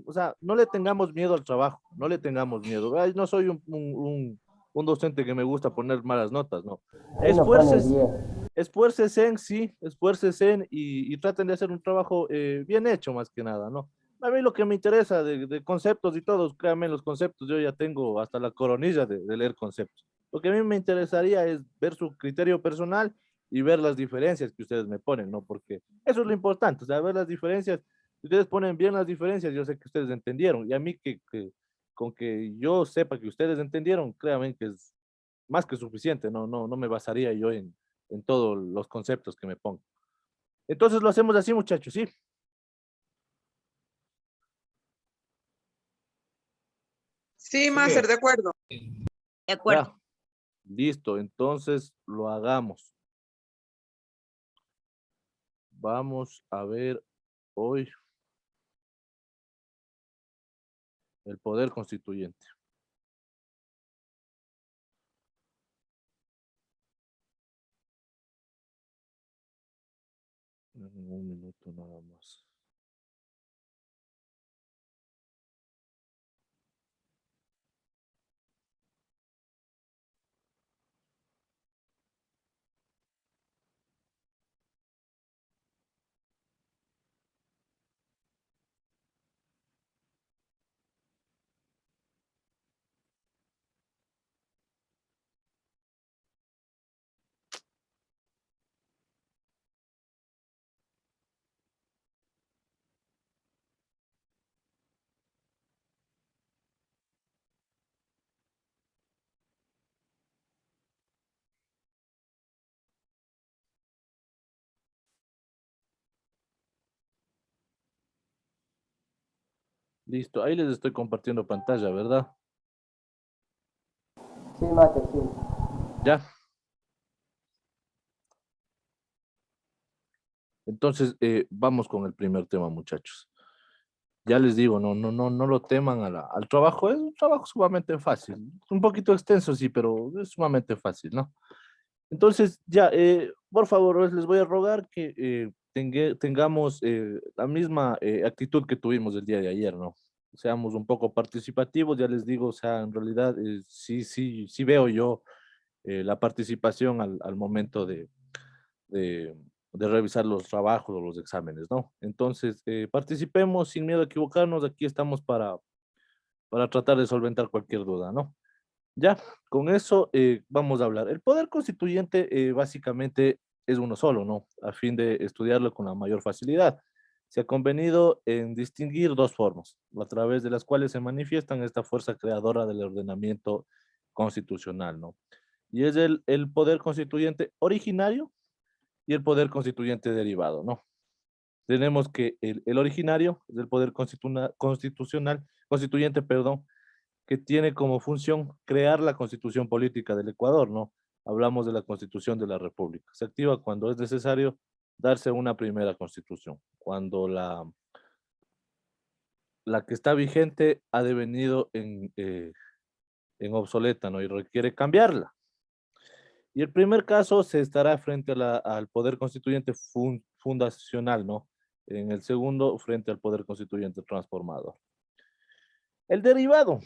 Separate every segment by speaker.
Speaker 1: o sea, no le tengamos miedo al trabajo, no le tengamos miedo. Ay, no soy un docente que me gusta poner malas notas, no.
Speaker 2: Ahí nos pone
Speaker 1: Esfuerces,
Speaker 2: 10.
Speaker 1: esfuércense en sí, esfuércense en y traten de hacer un trabajo bien hecho más que nada, ¿no? A mí lo que me interesa de conceptos y todos, créanme, los conceptos, yo ya tengo hasta la coronilla de leer conceptos. Lo que a mí me interesaría es ver su criterio personal y ver las diferencias que ustedes me ponen, ¿no? Porque eso es lo importante, o sea, ver las diferencias. Si ustedes ponen bien las diferencias, yo sé que ustedes entendieron. Y a mí con que yo sepa que ustedes entendieron, créanme que es más que suficiente, no me basaría yo en todos los conceptos que me pongo. Entonces lo hacemos así, muchachos, ¿sí?
Speaker 3: Sí, Master, de acuerdo.
Speaker 4: De acuerdo.
Speaker 1: Ya, listo, entonces lo hagamos. Vamos a ver hoy el poder constituyente. Un minuto nada más. Listo, ahí les estoy compartiendo pantalla, ¿verdad?
Speaker 2: Sí, Master, sí.
Speaker 1: Ya. Entonces, vamos con el primer tema, muchachos. Ya les digo, no lo teman al trabajo. Es un trabajo sumamente fácil. Un poquito extenso, sí, pero es sumamente fácil, ¿no? Entonces, ya, por favor, les voy a rogar que tengamos la misma actitud que tuvimos el día de ayer, ¿no? Seamos un poco participativos, ya les digo, o sea, en realidad sí veo yo la participación al momento de, de revisar los trabajos o los exámenes, ¿no? Entonces, participemos sin miedo a equivocarnos, aquí estamos para tratar de solventar cualquier duda, ¿no? Ya, con eso vamos a hablar. El poder constituyente básicamente es uno solo, ¿no? A fin de estudiarlo con la mayor facilidad. Se ha convenido en distinguir dos formas, a través de las cuales se manifiestan esta fuerza creadora del ordenamiento constitucional, ¿no? Y es el poder constituyente originario y el poder constituyente derivado, ¿no? Tenemos que el originario es el poder constituyente, perdón, que tiene como función crear la constitución política del Ecuador, ¿no? Hablamos de la constitución de la República. Se activa cuando es necesario darse una primera constitución, cuando la que está vigente ha devenido en obsoleta, ¿no? Y requiere cambiarla. Y el primer caso se estará frente al poder constituyente fundacional, ¿no? En el segundo, frente al poder constituyente transformador. El derivado.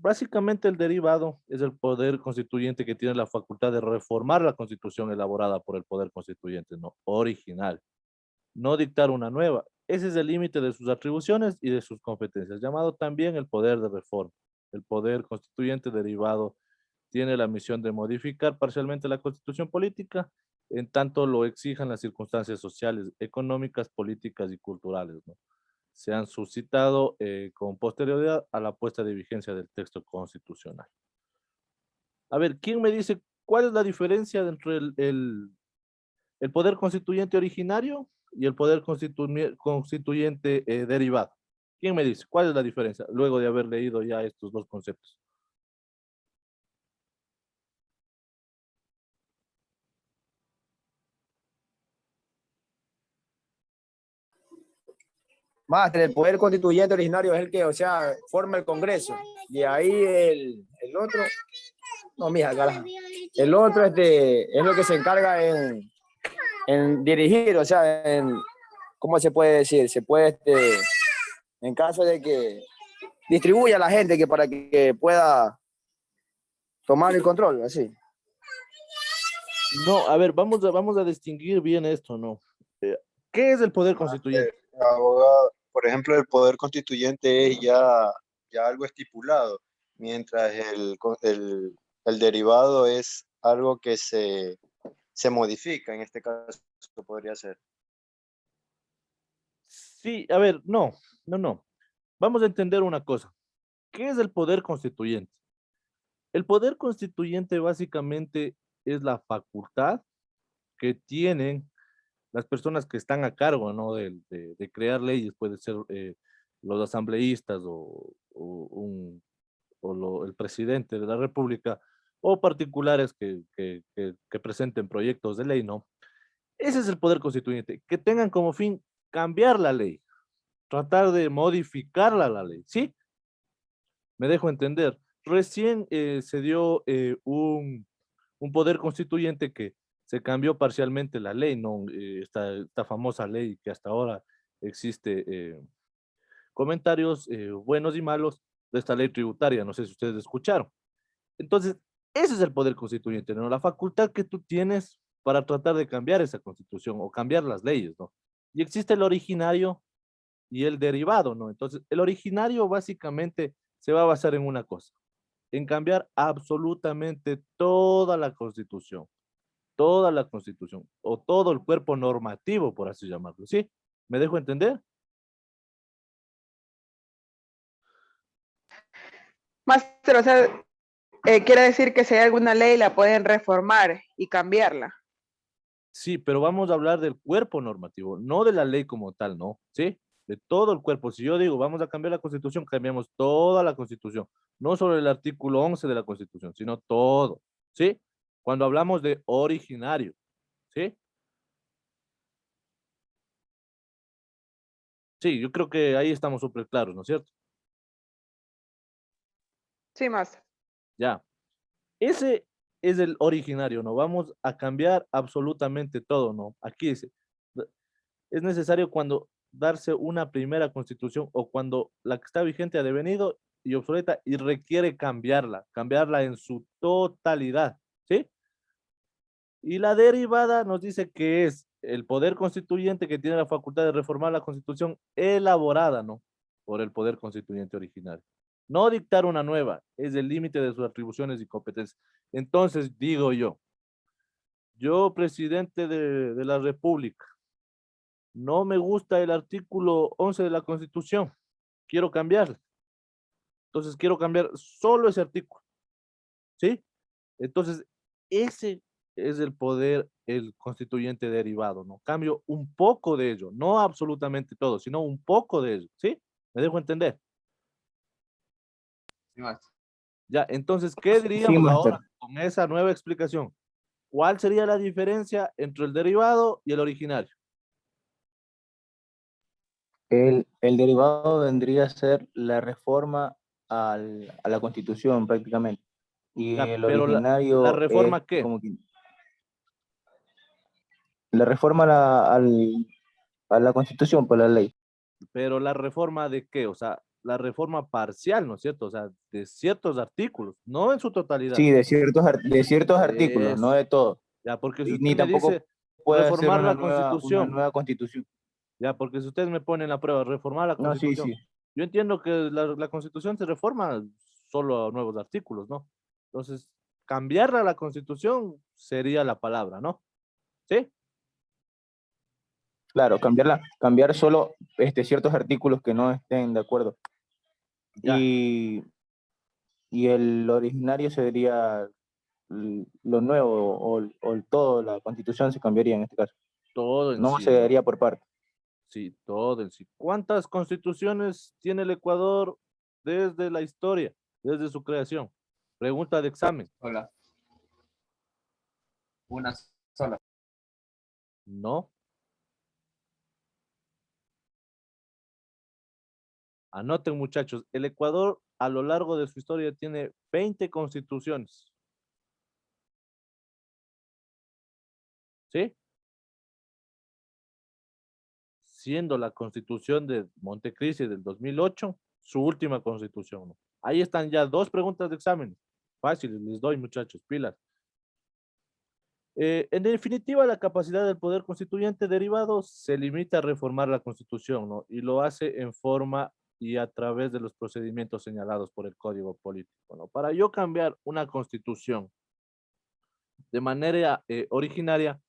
Speaker 1: Básicamente el derivado es el poder constituyente que tiene la facultad de reformar la constitución elaborada por el poder constituyente, no original, no dictar una nueva. Ese es el límite de sus atribuciones y de sus competencias, llamado también el poder de reforma. El poder constituyente derivado tiene la misión de modificar parcialmente la constitución política en tanto lo exijan las circunstancias sociales, económicas, políticas y culturales, ¿no? Se han suscitado con posterioridad a la puesta de vigencia del texto constitucional. A ver, ¿quién me dice cuál es la diferencia entre el poder constituyente originario y el poder constituyente derivado? ¿Quién me dice cuál es la diferencia luego de haber leído ya estos dos conceptos?
Speaker 5: Máster, el poder constituyente originario es el que, o sea, forma el Congreso. Y ahí el otro, no, mija, carajo. El otro es lo que se encarga en dirigir, o sea, ¿cómo se puede decir? Se puede, en caso de que distribuya a la gente que para que pueda tomar el control, así.
Speaker 1: No, a ver, vamos a distinguir bien esto, ¿no? ¿Qué es el poder constituyente?
Speaker 4: Abogado, por ejemplo, el poder constituyente es ya algo estipulado, mientras el derivado es algo que se modifica, en este caso podría ser.
Speaker 1: Sí, a ver, no. Vamos a entender una cosa. ¿Qué es el poder constituyente? El poder constituyente básicamente es la facultad que tienen las personas que están a cargo, ¿no? De crear leyes, puede ser los asambleístas el presidente de la República o particulares que presenten proyectos de ley, ¿no? Ese es el poder constituyente, que tengan como fin cambiar la ley, tratar de modificarla la ley, ¿sí? Me dejo entender. Recién se dio un poder constituyente que se cambió parcialmente la ley, ¿no? Esta famosa ley que hasta ahora existe, comentarios buenos y malos de esta ley tributaria, no sé si ustedes escucharon. Entonces, ese es el poder constituyente, ¿no? La facultad que tú tienes para tratar de cambiar esa constitución o cambiar las leyes, ¿no? Y existe el originario y el derivado, ¿no? Entonces, el originario básicamente se va a basar en una cosa, en cambiar absolutamente toda la constitución, o todo el cuerpo normativo, por así llamarlo, ¿sí? ¿Me dejo entender?
Speaker 3: Máster, o sea, quiere decir que si hay alguna ley la pueden reformar y cambiarla.
Speaker 1: Sí, pero vamos a hablar del cuerpo normativo, no de la ley como tal, ¿no? ¿Sí? De todo el cuerpo. Si yo digo, vamos a cambiar la constitución, cambiamos toda la constitución, no solo el artículo 11 de la constitución, sino todo, ¿sí? Cuando hablamos de originario, ¿sí? Sí, yo creo que ahí estamos súper claros, ¿no es cierto?
Speaker 3: Sí, Máster.
Speaker 1: Ya. Ese es el originario, ¿no? Vamos a cambiar absolutamente todo, ¿no? Aquí dice, es necesario cuando darse una primera constitución o cuando la que está vigente ha devenido y obsoleta y requiere cambiarla en su totalidad, ¿sí? Y la derivada nos dice que es el poder constituyente que tiene la facultad de reformar la constitución elaborada, ¿no? Por el poder constituyente originario. No dictar una nueva, es el límite de sus atribuciones y competencias. Entonces, digo yo presidente de la República, no me gusta el artículo 11 de la Constitución, quiero cambiarlo. Entonces, quiero cambiar solo ese artículo, ¿sí? Entonces, ese es el poder, el constituyente derivado, ¿no? Cambio un poco de ello, no absolutamente todo, sino un poco de ello, ¿sí? ¿Me dejo entender?
Speaker 6: Sí, Máster.
Speaker 1: Ya, entonces, ¿qué
Speaker 5: Sí,
Speaker 1: diríamos
Speaker 5: máster.
Speaker 1: ahora con esa nueva explicación? ¿Cuál sería la diferencia entre el derivado y el originario?
Speaker 7: El derivado vendría a ser la reforma a la Constitución prácticamente. Y
Speaker 1: Ya,
Speaker 7: el
Speaker 1: pero la
Speaker 7: originario es
Speaker 1: reforma, ¿qué?
Speaker 7: como que la reforma a la Constitución por la ley.
Speaker 1: Pero la reforma de qué? O sea, la reforma parcial, ¿no es cierto? O sea, de ciertos artículos, no en su totalidad.
Speaker 7: Sí, de ciertos artículos, no
Speaker 1: Eso.
Speaker 7: de todo.
Speaker 1: Ya, porque si
Speaker 7: Y
Speaker 1: usted
Speaker 7: ni
Speaker 1: me
Speaker 7: tampoco
Speaker 1: dice
Speaker 7: puede hacer
Speaker 1: reformar la
Speaker 7: una
Speaker 1: Constitución,
Speaker 7: nueva Constitución.
Speaker 1: ya, porque si ustedes me ponen la prueba, reformar la
Speaker 7: No, sí,
Speaker 1: Constitución,
Speaker 7: sí.
Speaker 1: yo entiendo que la Constitución se reforma solo a nuevos artículos, ¿no? Entonces, cambiarla a la Constitución sería la palabra, ¿no? ¿Sí?
Speaker 7: Claro, cambiar solo ciertos artículos que no estén de acuerdo.
Speaker 1: Ya,
Speaker 7: Y, y el originario sería lo nuevo o todo, la constitución se cambiaría en este caso.
Speaker 1: todo en
Speaker 7: No
Speaker 1: sí,
Speaker 7: se
Speaker 1: ¿no?
Speaker 7: daría por parte.
Speaker 1: Sí, todo en sí. ¿Cuántas constituciones tiene el Ecuador desde la historia, desde su creación? Pregunta de examen.
Speaker 6: Hola. Una sola.
Speaker 1: No. Anoten, muchachos. El Ecuador a lo largo de su historia tiene 20 constituciones. ¿Sí? siendo la constitución de Montecristi del 2008 su última constitución, ¿no? Ahí están ya 2 preguntas de examen. Fáciles, les doy, muchachos, pilas. En definitiva, la capacidad del poder constituyente derivado se limita a reformar la Constitución, ¿no? Y lo hace en forma y a través de los procedimientos señalados por el Código Político, ¿no? Para yo cambiar una Constitución de manera originaria,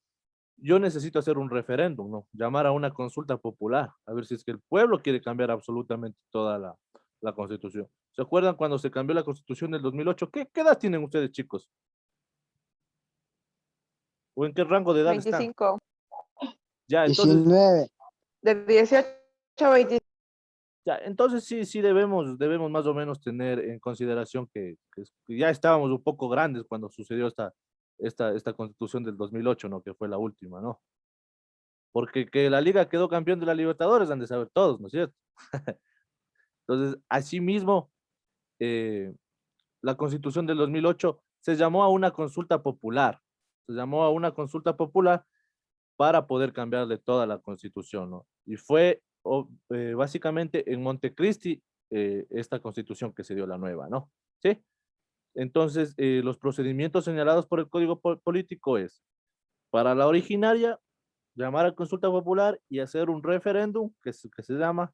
Speaker 1: yo necesito hacer un referéndum, ¿no? Llamar a una consulta popular, a ver si es que el pueblo quiere cambiar absolutamente toda la Constitución. ¿Se acuerdan cuando se cambió la Constitución del 2008? ¿Qué edad tienen ustedes, chicos? ¿O en qué rango de edad están?
Speaker 3: 25.
Speaker 1: Ya, entonces,
Speaker 2: 19.
Speaker 3: De 18 a 25.
Speaker 1: ya, entonces sí debemos más o menos tener en consideración que ya estábamos un poco grandes cuando sucedió esta constitución del 2008, ¿no? Que fue la última, ¿no? Porque que la Liga quedó campeón de la Libertadores, han de saber todos, ¿no es cierto? Entonces, asimismo, eh, la constitución del 2008 se llamó a una consulta popular, se llamó a una consulta popular para poder cambiarle toda la constitución, ¿no? Y fue básicamente en Montecristi esta constitución que se dio la nueva, ¿no? ¿Sí? Entonces, los procedimientos señalados por el Código Político es, para la originaria, llamar a consulta popular y hacer un referéndum, que se llama,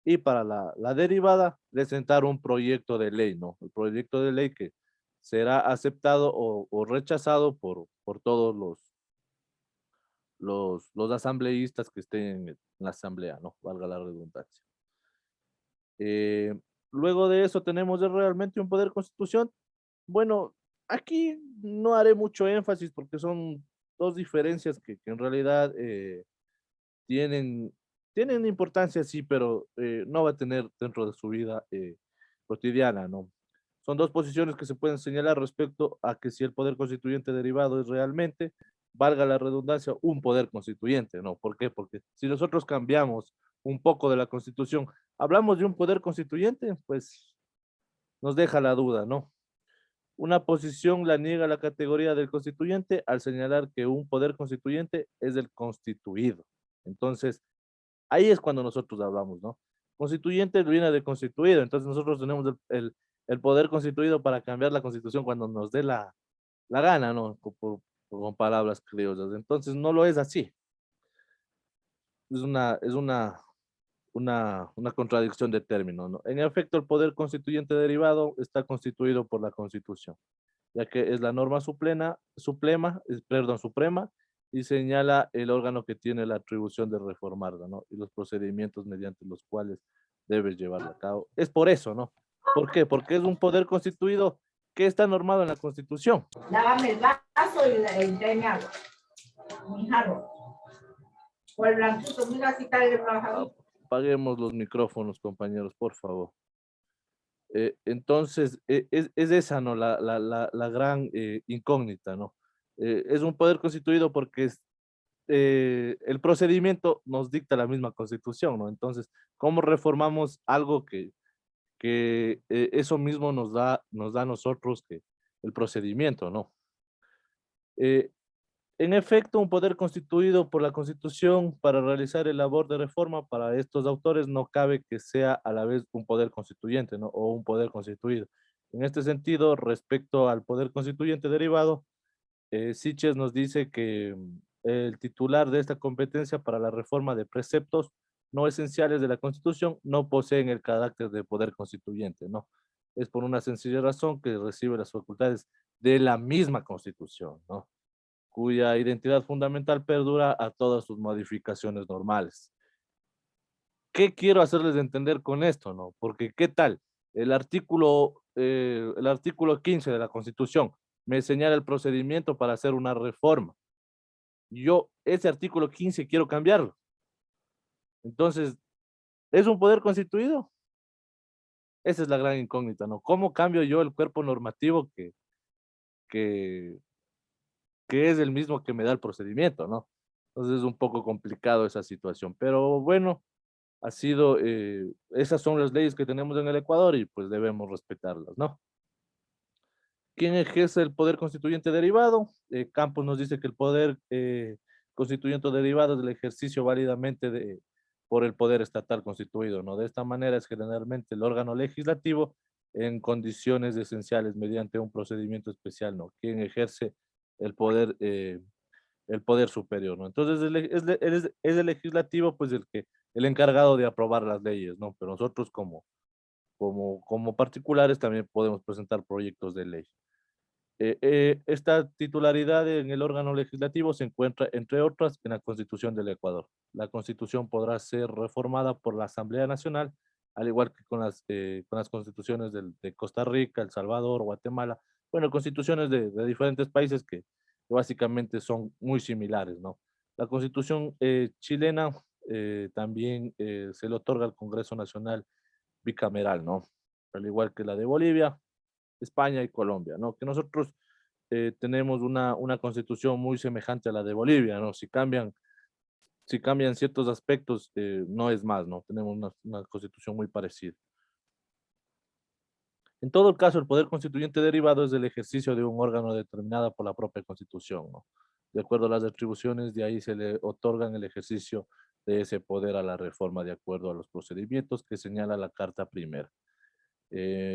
Speaker 1: y para la derivada, presentar un proyecto de ley, ¿no? El proyecto de ley que será aceptado o rechazado por todos los asambleístas que estén en la asamblea, ¿no? Valga la redundancia. Eh, Luego de eso tenemos realmente un poder constitución. Bueno, aquí no haré mucho énfasis porque son 2 diferencias que en realidad tienen, tienen importancia, sí, pero no va a tener dentro de su vida cotidiana, ¿no? Son 2 posiciones que se pueden señalar respecto a que si el poder constituyente derivado es realmente, valga la redundancia, un poder constituyente, ¿no? ¿Por qué? Porque si nosotros cambiamos un poco de la Constitución, hablamos de un poder constituyente, pues nos deja la duda, ¿no? Una posición la niega la categoría del constituyente al señalar que un poder constituyente es el constituido. Entonces, ahí es cuando nosotros hablamos, ¿no? Constituyente viene de constituido, entonces nosotros tenemos el poder constituido para cambiar la constitución cuando nos dé la gana, ¿no? Con palabras criollas. Entonces, no lo es así. Es una contradicción de términos, ¿no? En efecto, el poder constituyente derivado está constituido por la Constitución, ya que es la norma suprema y señala el órgano que tiene la atribución de reformarla, ¿no? Y los procedimientos mediante los cuales debes llevarla a cabo. Es por eso, ¿no? ¿Por qué? Porque es un poder constituido que está normado en la Constitución.
Speaker 6: Lávame el vaso y tráeme agua. Mi jarro. O el blanquito, mira si está el blanco.
Speaker 1: Apaguemos los micrófonos, compañeros, por favor. Entonces, es esa, ¿no? La gran incógnita, ¿no? Es un poder constituido porque el procedimiento nos dicta la misma Constitución, ¿no? Entonces, ¿cómo reformamos algo que eso mismo nos da a nosotros que el procedimiento, ¿no? Eh, En efecto, un poder constituido por la Constitución para realizar el labor de reforma para estos autores no cabe que sea a la vez un poder constituyente, ¿no? O un poder constituido. En este sentido, respecto al poder constituyente derivado, Siches nos dice que el titular de esta competencia para la reforma de preceptos no esenciales de la Constitución no poseen el carácter de poder constituyente, ¿no? Es por una sencilla razón que recibe las facultades de la misma Constitución, ¿no? Cuya identidad fundamental perdura a todas sus modificaciones normales. ¿Qué quiero hacerles entender con esto, no? Porque, ¿qué tal? El artículo 15 de la Constitución me señala el procedimiento para hacer una reforma. Yo ese artículo 15 quiero cambiarlo. Entonces, ¿es un poder constituido? Esa es la gran incógnita, ¿no? ¿Cómo cambio yo el cuerpo normativo que es el mismo que me da el procedimiento, ¿no? Entonces es un poco complicado esa situación, pero bueno, esas son las leyes que tenemos en el Ecuador y pues debemos respetarlas, ¿no? ¿Quién ejerce el poder constituyente derivado? Campos nos dice que el poder constituyente derivado es el ejercicio válidamente por el poder estatal constituido, ¿no? De esta manera es generalmente el órgano legislativo en condiciones esenciales mediante un procedimiento especial, ¿no? Quien ejerce el poder superior, ¿no? Entonces es el legislativo, pues el encargado de aprobar las leyes, ¿no? Pero nosotros como particulares también podemos presentar proyectos de ley. Esta titularidad en el órgano legislativo se encuentra, entre otras, en la Constitución del Ecuador. La Constitución podrá ser reformada por la Asamblea Nacional, al igual que con las constituciones de Costa Rica, El Salvador, Guatemala, bueno, constituciones de diferentes países que básicamente son muy similares, ¿no? La Constitución chilena también se le otorga al Congreso Nacional bicameral, ¿no? Al igual que la de Bolivia, España y Colombia, ¿no? Que nosotros tenemos una constitución muy semejante a la de Bolivia, ¿no? Si cambian ciertos aspectos, no es más, ¿no? Tenemos una constitución muy parecida. En todo el caso, el poder constituyente derivado es del ejercicio de un órgano determinado por la propia constitución, ¿no? De acuerdo a las atribuciones, de ahí se le otorgan el ejercicio de ese poder a la reforma de acuerdo a los procedimientos que señala la Carta Primera.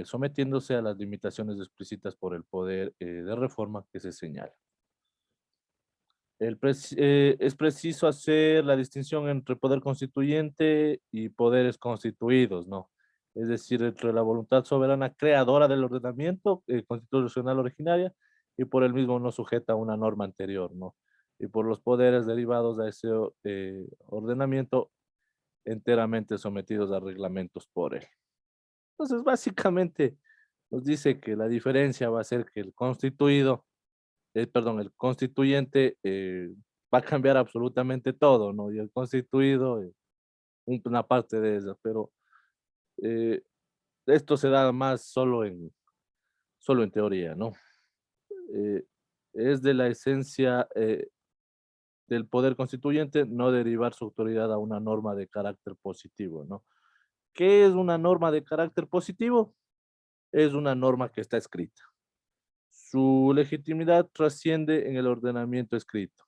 Speaker 1: Sometiéndose a las limitaciones explícitas por el poder de reforma que se señala. Es preciso hacer la distinción entre poder constituyente y poderes constituidos, ¿no? Es decir, entre la voluntad soberana creadora del ordenamiento constitucional originaria y por el mismo no sujeta a una norma anterior, ¿no? Y por los poderes derivados de ese ordenamiento enteramente sometidos a reglamentos por él. Entonces, básicamente nos dice que la diferencia va a ser que el el constituyente va a cambiar absolutamente todo, ¿no? Y el constituido, una parte de eso, pero eh, esto se da más solo en teoría, ¿no? Eh, es de la esencia del poder constituyente no derivar su autoridad a una norma de carácter positivo, ¿no? ¿Qué es una norma de carácter positivo? Es una norma que está escrita. Su legitimidad trasciende en el ordenamiento escrito.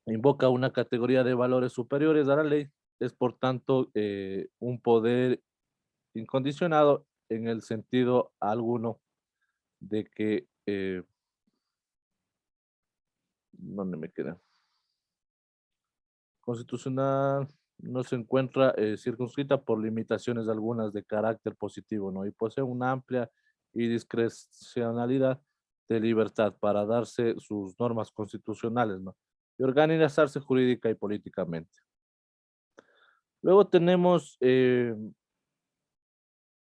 Speaker 1: Invoca una categoría de valores superiores a la ley. Es, por tanto, un poder incondicionado en el sentido alguno de que, ¿dónde me queda? Constitucional no se encuentra circunscrita por limitaciones algunas de carácter positivo, ¿no? Y posee una amplia y discrecionalidad de libertad para darse sus normas constitucionales, ¿no? Y organizarse jurídica y políticamente. Luego tenemos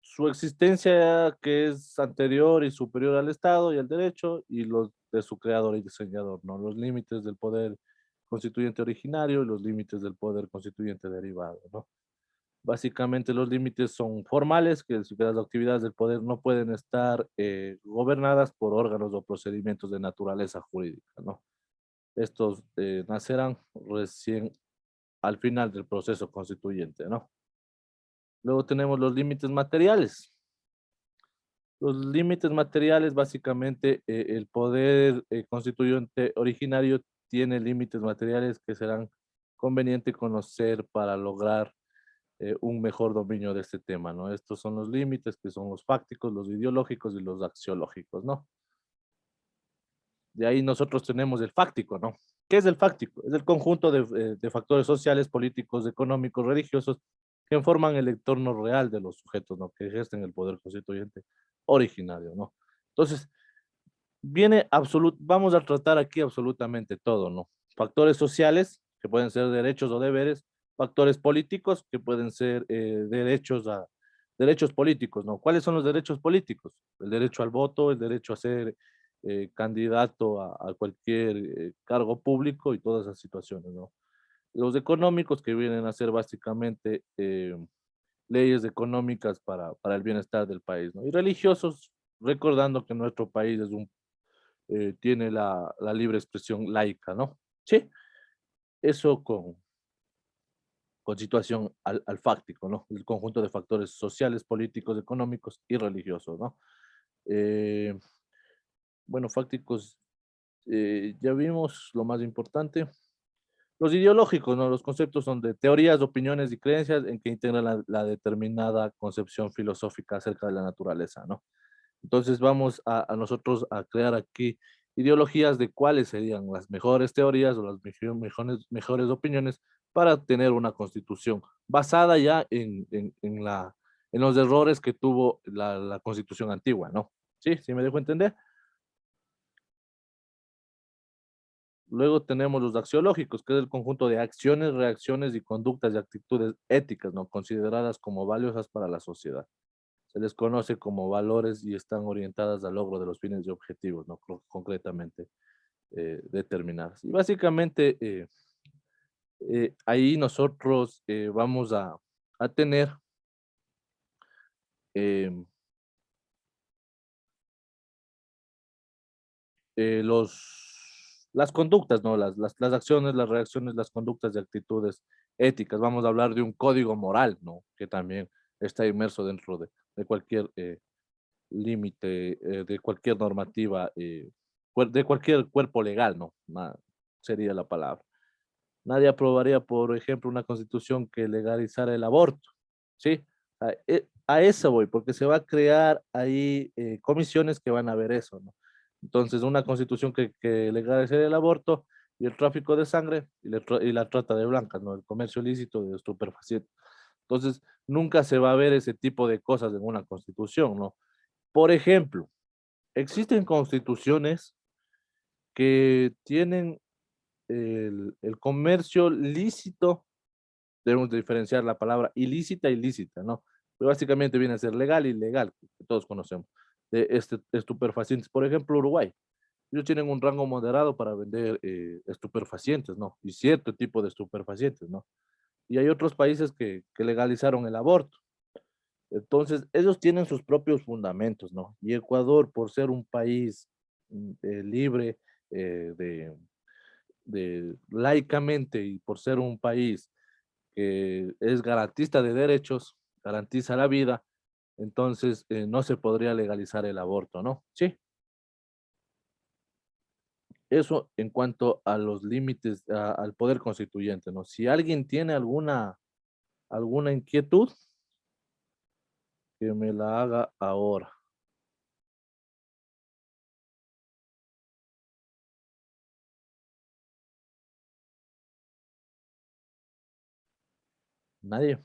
Speaker 1: su existencia que es anterior y superior al Estado y al derecho y los de su creador y diseñador, ¿no? Los límites del poder constituyente originario y los límites del poder constituyente derivado, ¿no? Básicamente los límites son formales, que las actividades del poder no pueden estar gobernadas por órganos o procedimientos de naturaleza jurídica, ¿no? Estos nacerán recién al final del proceso constituyente, ¿no? Luego tenemos los límites materiales. Los límites materiales, básicamente, el poder constituyente originario tiene límites materiales que serán conveniente conocer para lograr un mejor dominio de este tema, ¿no? Estos son los límites que son los fácticos, los ideológicos y los axiológicos, ¿no? De ahí nosotros tenemos el fáctico, ¿no? ¿Qué es el fáctico? Es el conjunto de factores sociales, políticos, económicos, religiosos que forman el entorno real de los sujetos, ¿no? Que ejercen el poder constituyente originario, ¿no? Entonces, vamos a tratar aquí absolutamente todo, ¿no? Factores sociales, que pueden ser derechos o deberes, factores políticos, que pueden ser derechos políticos, ¿no? ¿Cuáles son los derechos políticos? El derecho al voto, el derecho a ser candidato a cualquier cargo público y todas esas situaciones, ¿no? Los económicos, que vienen a ser básicamente leyes económicas para el bienestar del país, ¿no? Y religiosos, recordando que nuestro país tiene la libre expresión laica, ¿no? Sí, eso con situación al fáctico, ¿no? El conjunto de factores sociales, políticos, económicos y religiosos, ¿no? Eh, bueno, fácticos, ya vimos lo más importante. Los ideológicos, ¿no? Los conceptos son de teorías, opiniones y creencias en que integran la determinada concepción filosófica acerca de la naturaleza, ¿no? Entonces vamos a nosotros a crear aquí ideologías de cuáles serían las mejores teorías o las mejores opiniones para tener una constitución basada ya en los errores que tuvo la constitución antigua, ¿no? ¿Sí? ¿Sí me dejo entender? Luego tenemos los axiológicos, que es el conjunto de acciones, reacciones y conductas y actitudes éticas, ¿no? Consideradas como valiosas para la sociedad. Se les conoce como valores y están orientadas al logro de los fines y objetivos, ¿no? Concretamente determinadas. Y básicamente ahí nosotros vamos a tener em, las conductas, ¿no? Las acciones, las reacciones, las conductas y actitudes éticas. Vamos a hablar de un código moral, ¿no? Que también está inmerso dentro de cualquier límite, de cualquier normativa, de cualquier cuerpo legal, ¿no? Sería la palabra. Nadie aprobaría, por ejemplo, una constitución que legalizara el aborto, ¿sí? A eso voy, porque se va a crear ahí comisiones que van a ver eso, ¿no? Entonces, una constitución que legalice el aborto y el tráfico de sangre y la trata de blancas, ¿no? El comercio ilícito de estupefacientes. Entonces, nunca se va a ver ese tipo de cosas en una constitución, ¿no? Por ejemplo, existen constituciones que tienen el comercio lícito, debemos diferenciar la palabra ilícita y lícita, ¿no? Pero básicamente viene a ser legal y ilegal, que todos conocemos, de estupefacientes. Por ejemplo, Uruguay, ellos tienen un rango moderado para vender estupefacientes, ¿no? Y cierto tipo de estupefacientes, ¿no? Y hay otros países que legalizaron el aborto. Entonces, ellos tienen sus propios fundamentos, ¿no? Y Ecuador, por ser un país libre, laicamente, y por ser un país que es garantista de derechos, garantiza la vida, entonces no se podría legalizar el aborto, ¿no? Sí, eso en cuanto a los límites, al poder constituyente, ¿no? Si alguien tiene alguna inquietud, que me la haga ahora. Nadie.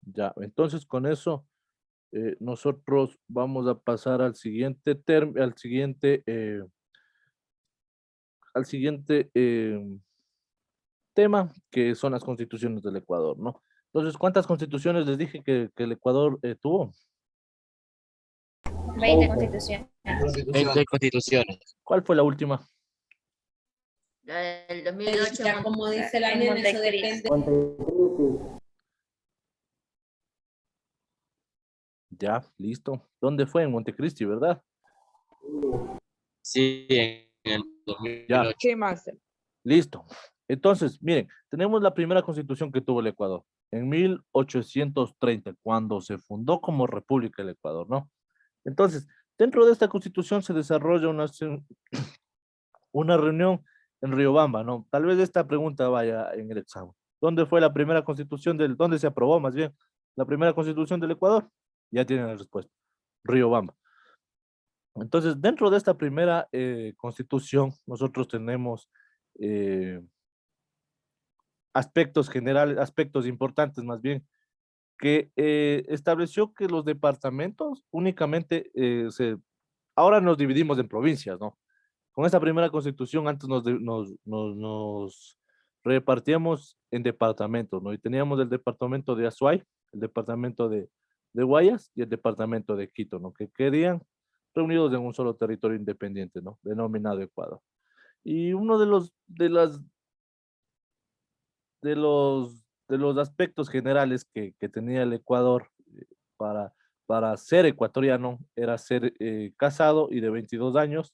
Speaker 1: Ya, entonces con eso nosotros vamos a pasar al siguiente tema, que son las constituciones del Ecuador, ¿no? Entonces, ¿cuántas constituciones les dije que el Ecuador tuvo?
Speaker 8: 20 constituciones.
Speaker 9: 20 constituciones.
Speaker 1: ¿Cuál fue la última?
Speaker 8: La del 2008
Speaker 6: Ya como dice la nena, eso depende.
Speaker 2: Montecristi,
Speaker 1: Ya, listo. ¿Dónde fue? En Montecristi, ¿verdad?
Speaker 9: Sí, en el
Speaker 1: Ya,
Speaker 9: 2008.
Speaker 3: Sí, máster.
Speaker 1: listo. Entonces, miren, tenemos la primera constitución que tuvo el Ecuador en 1830, cuando se fundó como República el Ecuador, ¿no? Entonces, dentro de esta constitución se desarrolla una reunión en Riobamba, ¿no? Tal vez esta pregunta vaya en el examen. ¿Dónde fue la primera constitución dónde se aprobó más bien la primera constitución del Ecuador? Ya tienen la respuesta. Riobamba. Entonces, dentro de esta primera constitución, nosotros tenemos eh, aspectos generales, aspectos importantes más bien, que estableció que los departamentos únicamente ahora nos dividimos en provincias, ¿no? Con esta primera constitución antes nos repartíamos en departamentos, ¿no? Y teníamos el departamento de Azuay, el departamento de Guayas y el departamento de Quito, ¿no? Que querían reunidos en un solo territorio independiente, ¿no? Denominado Ecuador. Y uno de los aspectos generales que tenía el Ecuador para, para ser ecuatoriano era ser casado y de 22 años,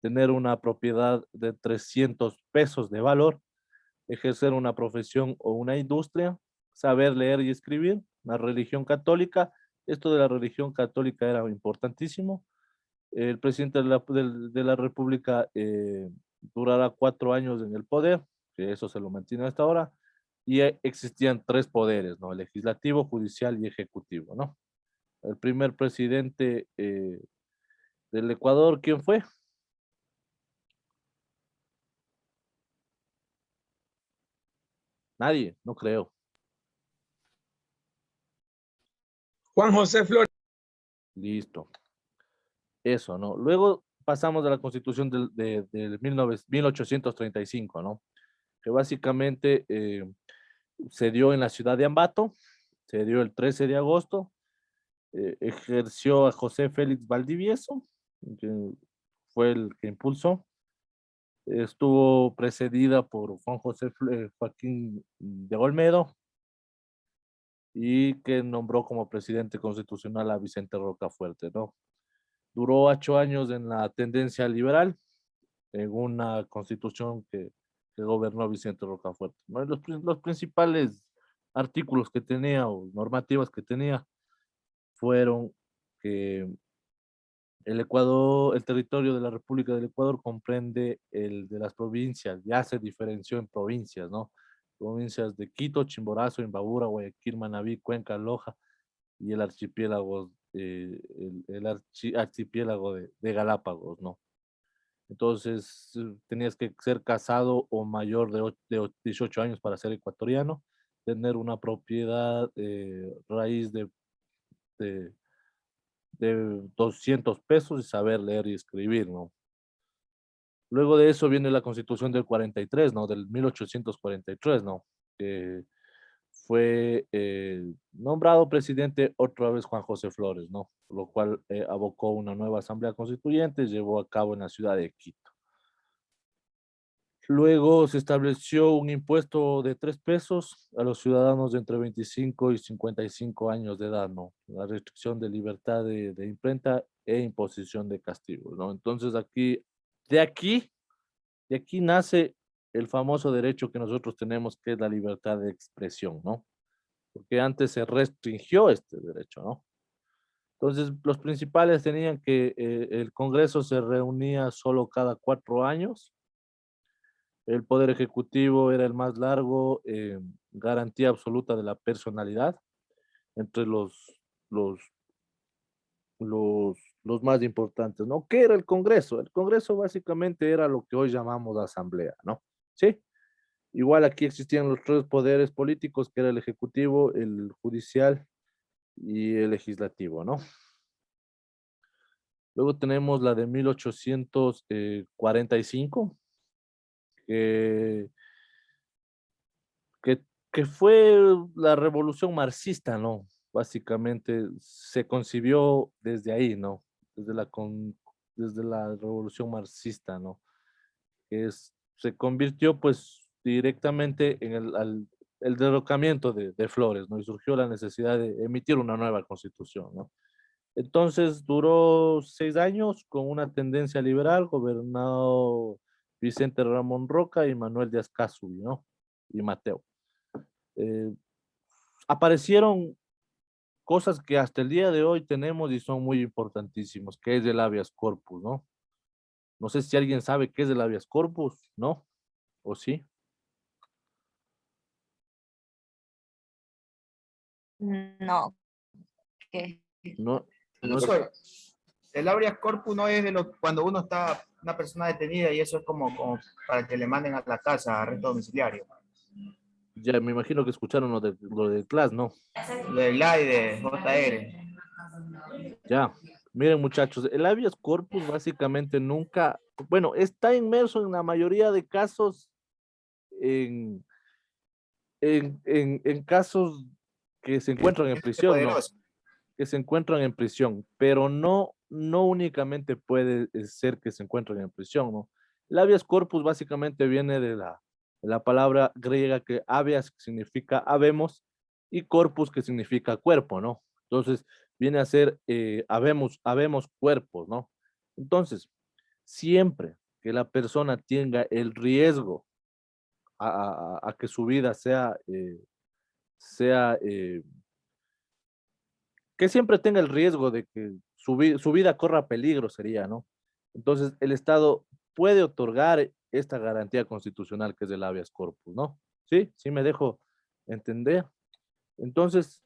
Speaker 1: tener una propiedad de 300 pesos de valor, ejercer una profesión o una industria, saber leer y escribir, una religión católica Esto de la religión católica era importantísimo. El presidente de la República durará 4 años en el poder, que eso se lo mantiene hasta ahora, y existían 3 poderes, ¿no? Legislativo, judicial y ejecutivo, ¿no? El primer presidente del Ecuador, ¿quién fue? Nadie, no creo.
Speaker 5: Juan José Flores.
Speaker 1: Listo. Eso, ¿no? Luego pasamos a la Constitución del 1835, ¿no? Que básicamente se dio en la ciudad de Ambato, se dio el 13 de agosto, ejerció a José Félix Valdivieso, que fue el que impulsó. Estuvo precedida por Juan José Joaquín de Olmedo y que nombró como presidente constitucional a Vicente Rocafuerte, ¿no? Duró 8 años en la tendencia liberal, en una constitución que gobernó Vicente Rocafuerte, ¿no? Los principales artículos que tenía o normativas que tenía fueron que el Ecuador, el territorio de la República del Ecuador comprende el de las provincias, ya se diferenció en provincias, ¿no? Provincias de Quito, Chimborazo, Imbabura, Guayaquil, Manabí, Cuenca, Loja y el archipiélago, archipiélago de Galápagos, ¿no? Entonces, tenías que ser casado o mayor de 18 años para ser ecuatoriano, tener una propiedad raíz de, de 200 pesos y saber leer y escribir, ¿no? Luego de eso viene la Constitución del 43, ¿no? Del 1843, ¿no? Que fue nombrado presidente otra vez Juan José Flores, ¿no? Lo cual abocó una nueva asamblea constituyente, llevó a cabo en la ciudad de Quito. Luego se estableció un impuesto de 3 pesos a los ciudadanos de entre 25 y 55 años de edad, ¿no? La restricción de libertad de imprenta e imposición de castigos, ¿no? Entonces de aquí nace el famoso derecho que nosotros tenemos, que es la libertad de expresión, ¿no? Porque antes se restringió este derecho, ¿no? Entonces, los principales tenían que el Congreso se reunía solo cada 4 años. El Poder Ejecutivo era el más largo, garantía absoluta de la personalidad entre los, los más importantes, ¿no? ¿Qué era el Congreso? El Congreso básicamente era lo que hoy llamamos asamblea, ¿no? ¿Sí? Igual aquí existían los 3 poderes políticos, que era el Ejecutivo, el Judicial y el Legislativo, ¿no? Luego tenemos la de 1845, que que, que fue la revolución marxista, ¿no? Básicamente se concibió desde ahí, ¿no? Desde la revolución marxista, ¿no? Se convirtió pues directamente en el derrocamiento de Flores, ¿no? Y surgió la necesidad de emitir una nueva constitución, ¿no? Entonces duró 6 años con una tendencia liberal, gobernado Vicente Ramón Roca y Manuel Díaz Casubi, ¿no? Y Mateo. Eh, Aparecieron cosas que hasta el día de hoy tenemos y son muy importantísimos, que es el habeas corpus, ¿no? No sé si alguien sabe qué es el habeas corpus, ¿no? ¿O sí?
Speaker 8: No. ¿Qué?
Speaker 1: No, no es-
Speaker 5: Profesor, el habeas corpus no es de cuando uno está, una persona detenida y eso es como para que le manden a la casa, arresto domiciliario.
Speaker 1: ya me imagino que escucharon lo de clase, ¿no?
Speaker 5: Del AIDE, JR.
Speaker 1: Ya, miren muchachos, el habeas corpus básicamente nunca, bueno, está inmerso en la mayoría de casos en, en casos que se encuentran en prisión, ¿no?
Speaker 5: Poderoso.
Speaker 1: Que se encuentran en prisión, pero no únicamente puede ser que se encuentren en prisión, ¿no? El habeas corpus básicamente viene de la palabra griega que habeas significa habemos y corpus que significa cuerpo, ¿no? Entonces viene a ser habemos cuerpos, ¿no? Entonces, siempre que la persona tenga el riesgo a que su vida sea que siempre tenga el riesgo de que su vida corra peligro sería, ¿no? Entonces, el Estado puede otorgar esta garantía constitucional que es el habeas corpus, ¿no? Sí, sí me dejo entender. Entonces,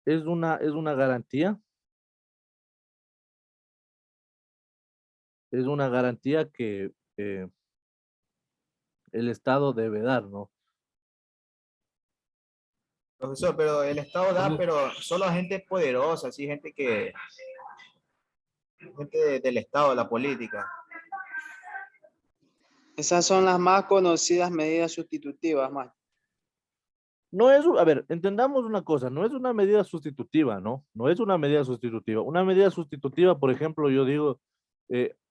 Speaker 1: es una garantía que el Estado debe dar, ¿no?
Speaker 5: Profesor, pero el Estado da, pero solo a gente poderosa, así, gente del Estado, de la política.
Speaker 10: Esas son las más conocidas medidas sustitutivas, más.
Speaker 1: No es, a ver, entendamos una cosa, no es una medida sustitutiva, ¿no? No es una medida sustitutiva. Una medida sustitutiva, por ejemplo, yo digo,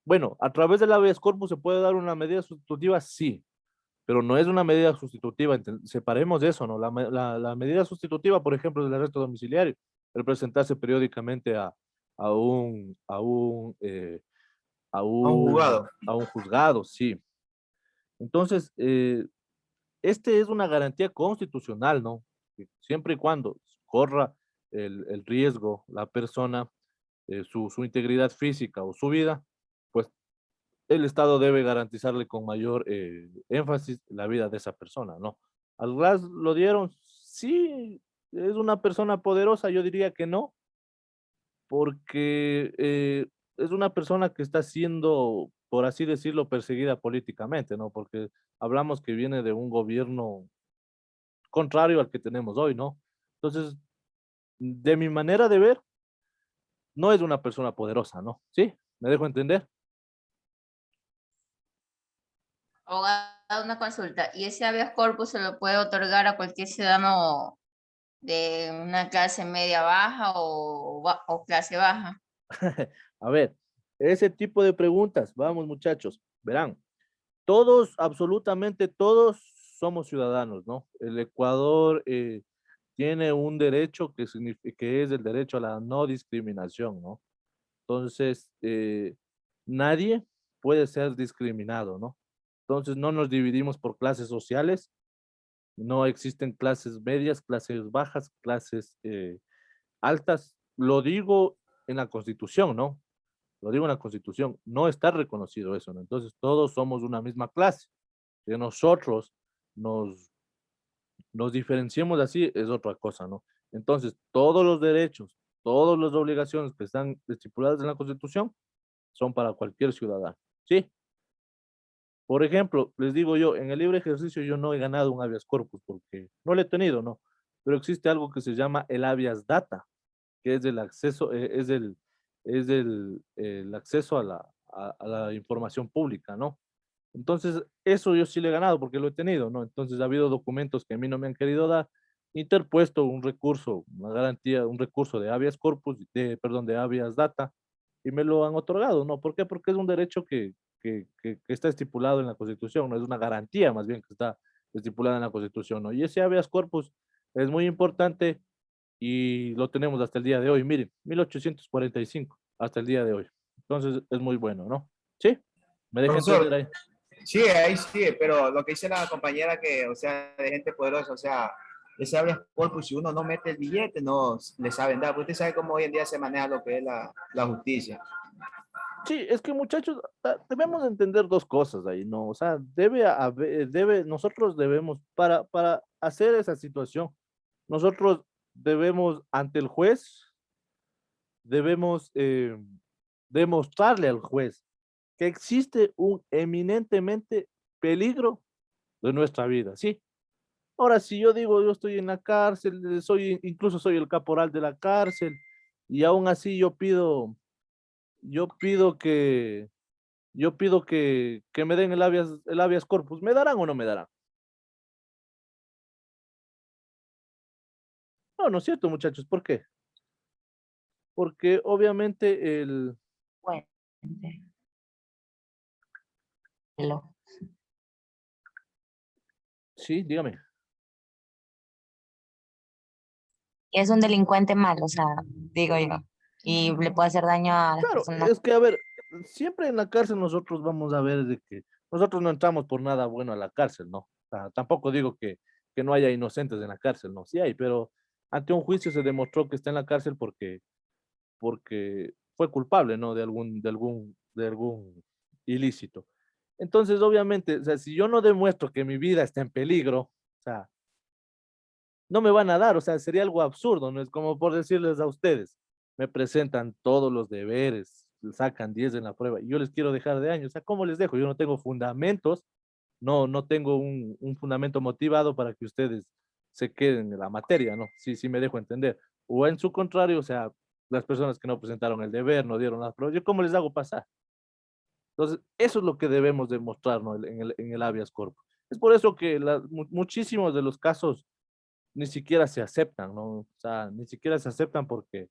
Speaker 1: bueno, a través del habeas corpus se puede dar una medida sustitutiva, sí, pero no es una medida sustitutiva, separemos eso, ¿no? La medida sustitutiva, por ejemplo, del arresto domiciliario, el presentarse periódicamente a un, a un, a
Speaker 5: A un juzgado.
Speaker 1: a un juzgado, sí. Entonces, este es una garantía constitucional, ¿no? Que siempre y cuando corra el riesgo, la persona, su integridad física o su vida, pues el Estado debe garantizarle con mayor énfasis la vida de esa persona, ¿no? ¿Al RAS lo dieron? Sí, es una persona poderosa, yo diría que no, porque es una persona que está siendo, por así decirlo, perseguida políticamente, ¿no? Porque hablamos que viene de un gobierno contrario al que tenemos hoy, ¿no? Entonces, de mi manera de ver, no es una persona poderosa, ¿no? ¿Sí? ¿Me dejo entender?
Speaker 8: Abogado, una consulta. ¿Y ese habeas corpus se lo puede otorgar a cualquier ciudadano de una clase media baja o clase baja?
Speaker 1: A ver, ese tipo de preguntas, vamos muchachos, verán, todos, absolutamente todos somos ciudadanos, ¿no? El Ecuador tiene un derecho que es el derecho a la no discriminación, ¿no? Entonces, nadie puede ser discriminado, ¿no? Entonces, no nos dividimos por clases sociales, no existen clases medias, clases bajas, clases altas. Lo digo en la Constitución, ¿no? Lo digo en la Constitución, no está reconocido eso, ¿no? Entonces, todos somos una misma clase. Que nosotros nos, nos diferenciemos así es otra cosa, ¿no? Entonces, todos los derechos, todas las obligaciones que están estipuladas en la Constitución son para cualquier ciudadano, ¿sí? Por ejemplo, les digo yo, en el libre ejercicio yo no he ganado un habeas corpus porque no lo he tenido, ¿no? Pero existe algo que se llama el habeas data, que es el acceso, el acceso a la información pública, ¿no? Entonces, eso yo sí le he ganado porque lo he tenido, ¿no? Entonces, ha habido documentos que a mí no me han querido dar, interpuesto un recurso, una garantía, un recurso de habeas corpus, perdón, de habeas data, y me lo han otorgado, ¿no? ¿Por qué? Porque es un derecho que está estipulado en la Constitución, ¿no? Es una garantía más bien que está estipulada en la Constitución, ¿no? Y ese habeas corpus es muy importante y lo tenemos hasta el día de hoy, miren, 1845, hasta el día de hoy. Entonces, es muy bueno, ¿no? ¿Sí? ¿Me deja entender
Speaker 5: Profesor,
Speaker 1: ahí?
Speaker 5: sí, ahí sí, pero lo que dice la compañera que, o sea, de gente poderosa, o sea, ese habeas corpus, si uno no mete el billete, no le saben dar. Usted sabe cómo hoy en día se maneja lo que es la justicia.
Speaker 1: Sí, es que muchachos, debemos entender dos cosas ahí, ¿no? O sea, nosotros debemos, para hacer esa situación, nosotros debemos, ante el juez, debemos demostrarle al juez que existe un eminentemente peligro de nuestra vida, ¿sí? Ahora, si yo digo, yo estoy en la cárcel, incluso soy el caporal de la cárcel, y aún así yo pido que, que me den el habeas corpus, ¿me darán o no me darán? No, no es cierto, muchachos, ¿por qué? Porque obviamente
Speaker 8: Bueno, lo-
Speaker 1: sí, dígame.
Speaker 8: es un delincuente malo, o sea, digo yo, y le puede hacer daño a las
Speaker 1: Claro,
Speaker 8: personas.
Speaker 1: es que, a ver, siempre en la cárcel nosotros vamos a ver de que nosotros no entramos por nada bueno a la cárcel, ¿no? O sea, tampoco digo que que no haya inocentes en la cárcel, no, sí hay, pero ante un juicio se demostró que está en la cárcel porque fue culpable, ¿no? De algún ilícito. Entonces, obviamente, o sea, si yo no demuestro que mi vida está en peligro, o sea, no me van a dar, o sea, sería algo absurdo, ¿no? Es como por decirles a ustedes, me presentan todos los deberes, sacan 10 en la prueba y yo les quiero dejar de año, o sea, ¿cómo les dejo? Yo no tengo fundamentos, no tengo un fundamento motivado para que ustedes se queden en la materia, ¿no? Sí, sí me dejo entender. O en su contrario, o sea, las personas que no presentaron el deber, no dieron las pruebas, ¿yo cómo les hago pasar? Entonces, eso es lo que debemos demostrar, ¿no? En el habeas corpus. Es por eso que muchísimos de los casos ni siquiera se aceptan, ¿no? O sea, ni siquiera se aceptan porque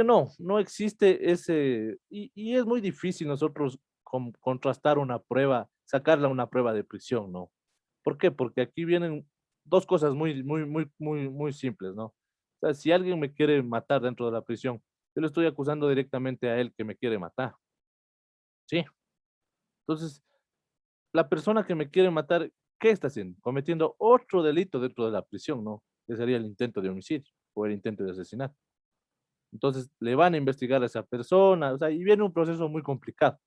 Speaker 1: no existe ese, y es muy difícil nosotros contrastar una prueba, sacarla una prueba de prisión, ¿no? ¿Por qué? Porque aquí vienen dos cosas muy simples, ¿no? O sea, si alguien me quiere matar dentro de la prisión, yo le estoy acusando directamente a él que me quiere matar, ¿sí? Entonces, la persona que me quiere matar, ¿qué está haciendo? Cometiendo otro delito dentro de la prisión, ¿no? Que sería el intento de homicidio o el intento de asesinato. Entonces, le van a investigar a esa persona, o sea, y viene un proceso muy complicado,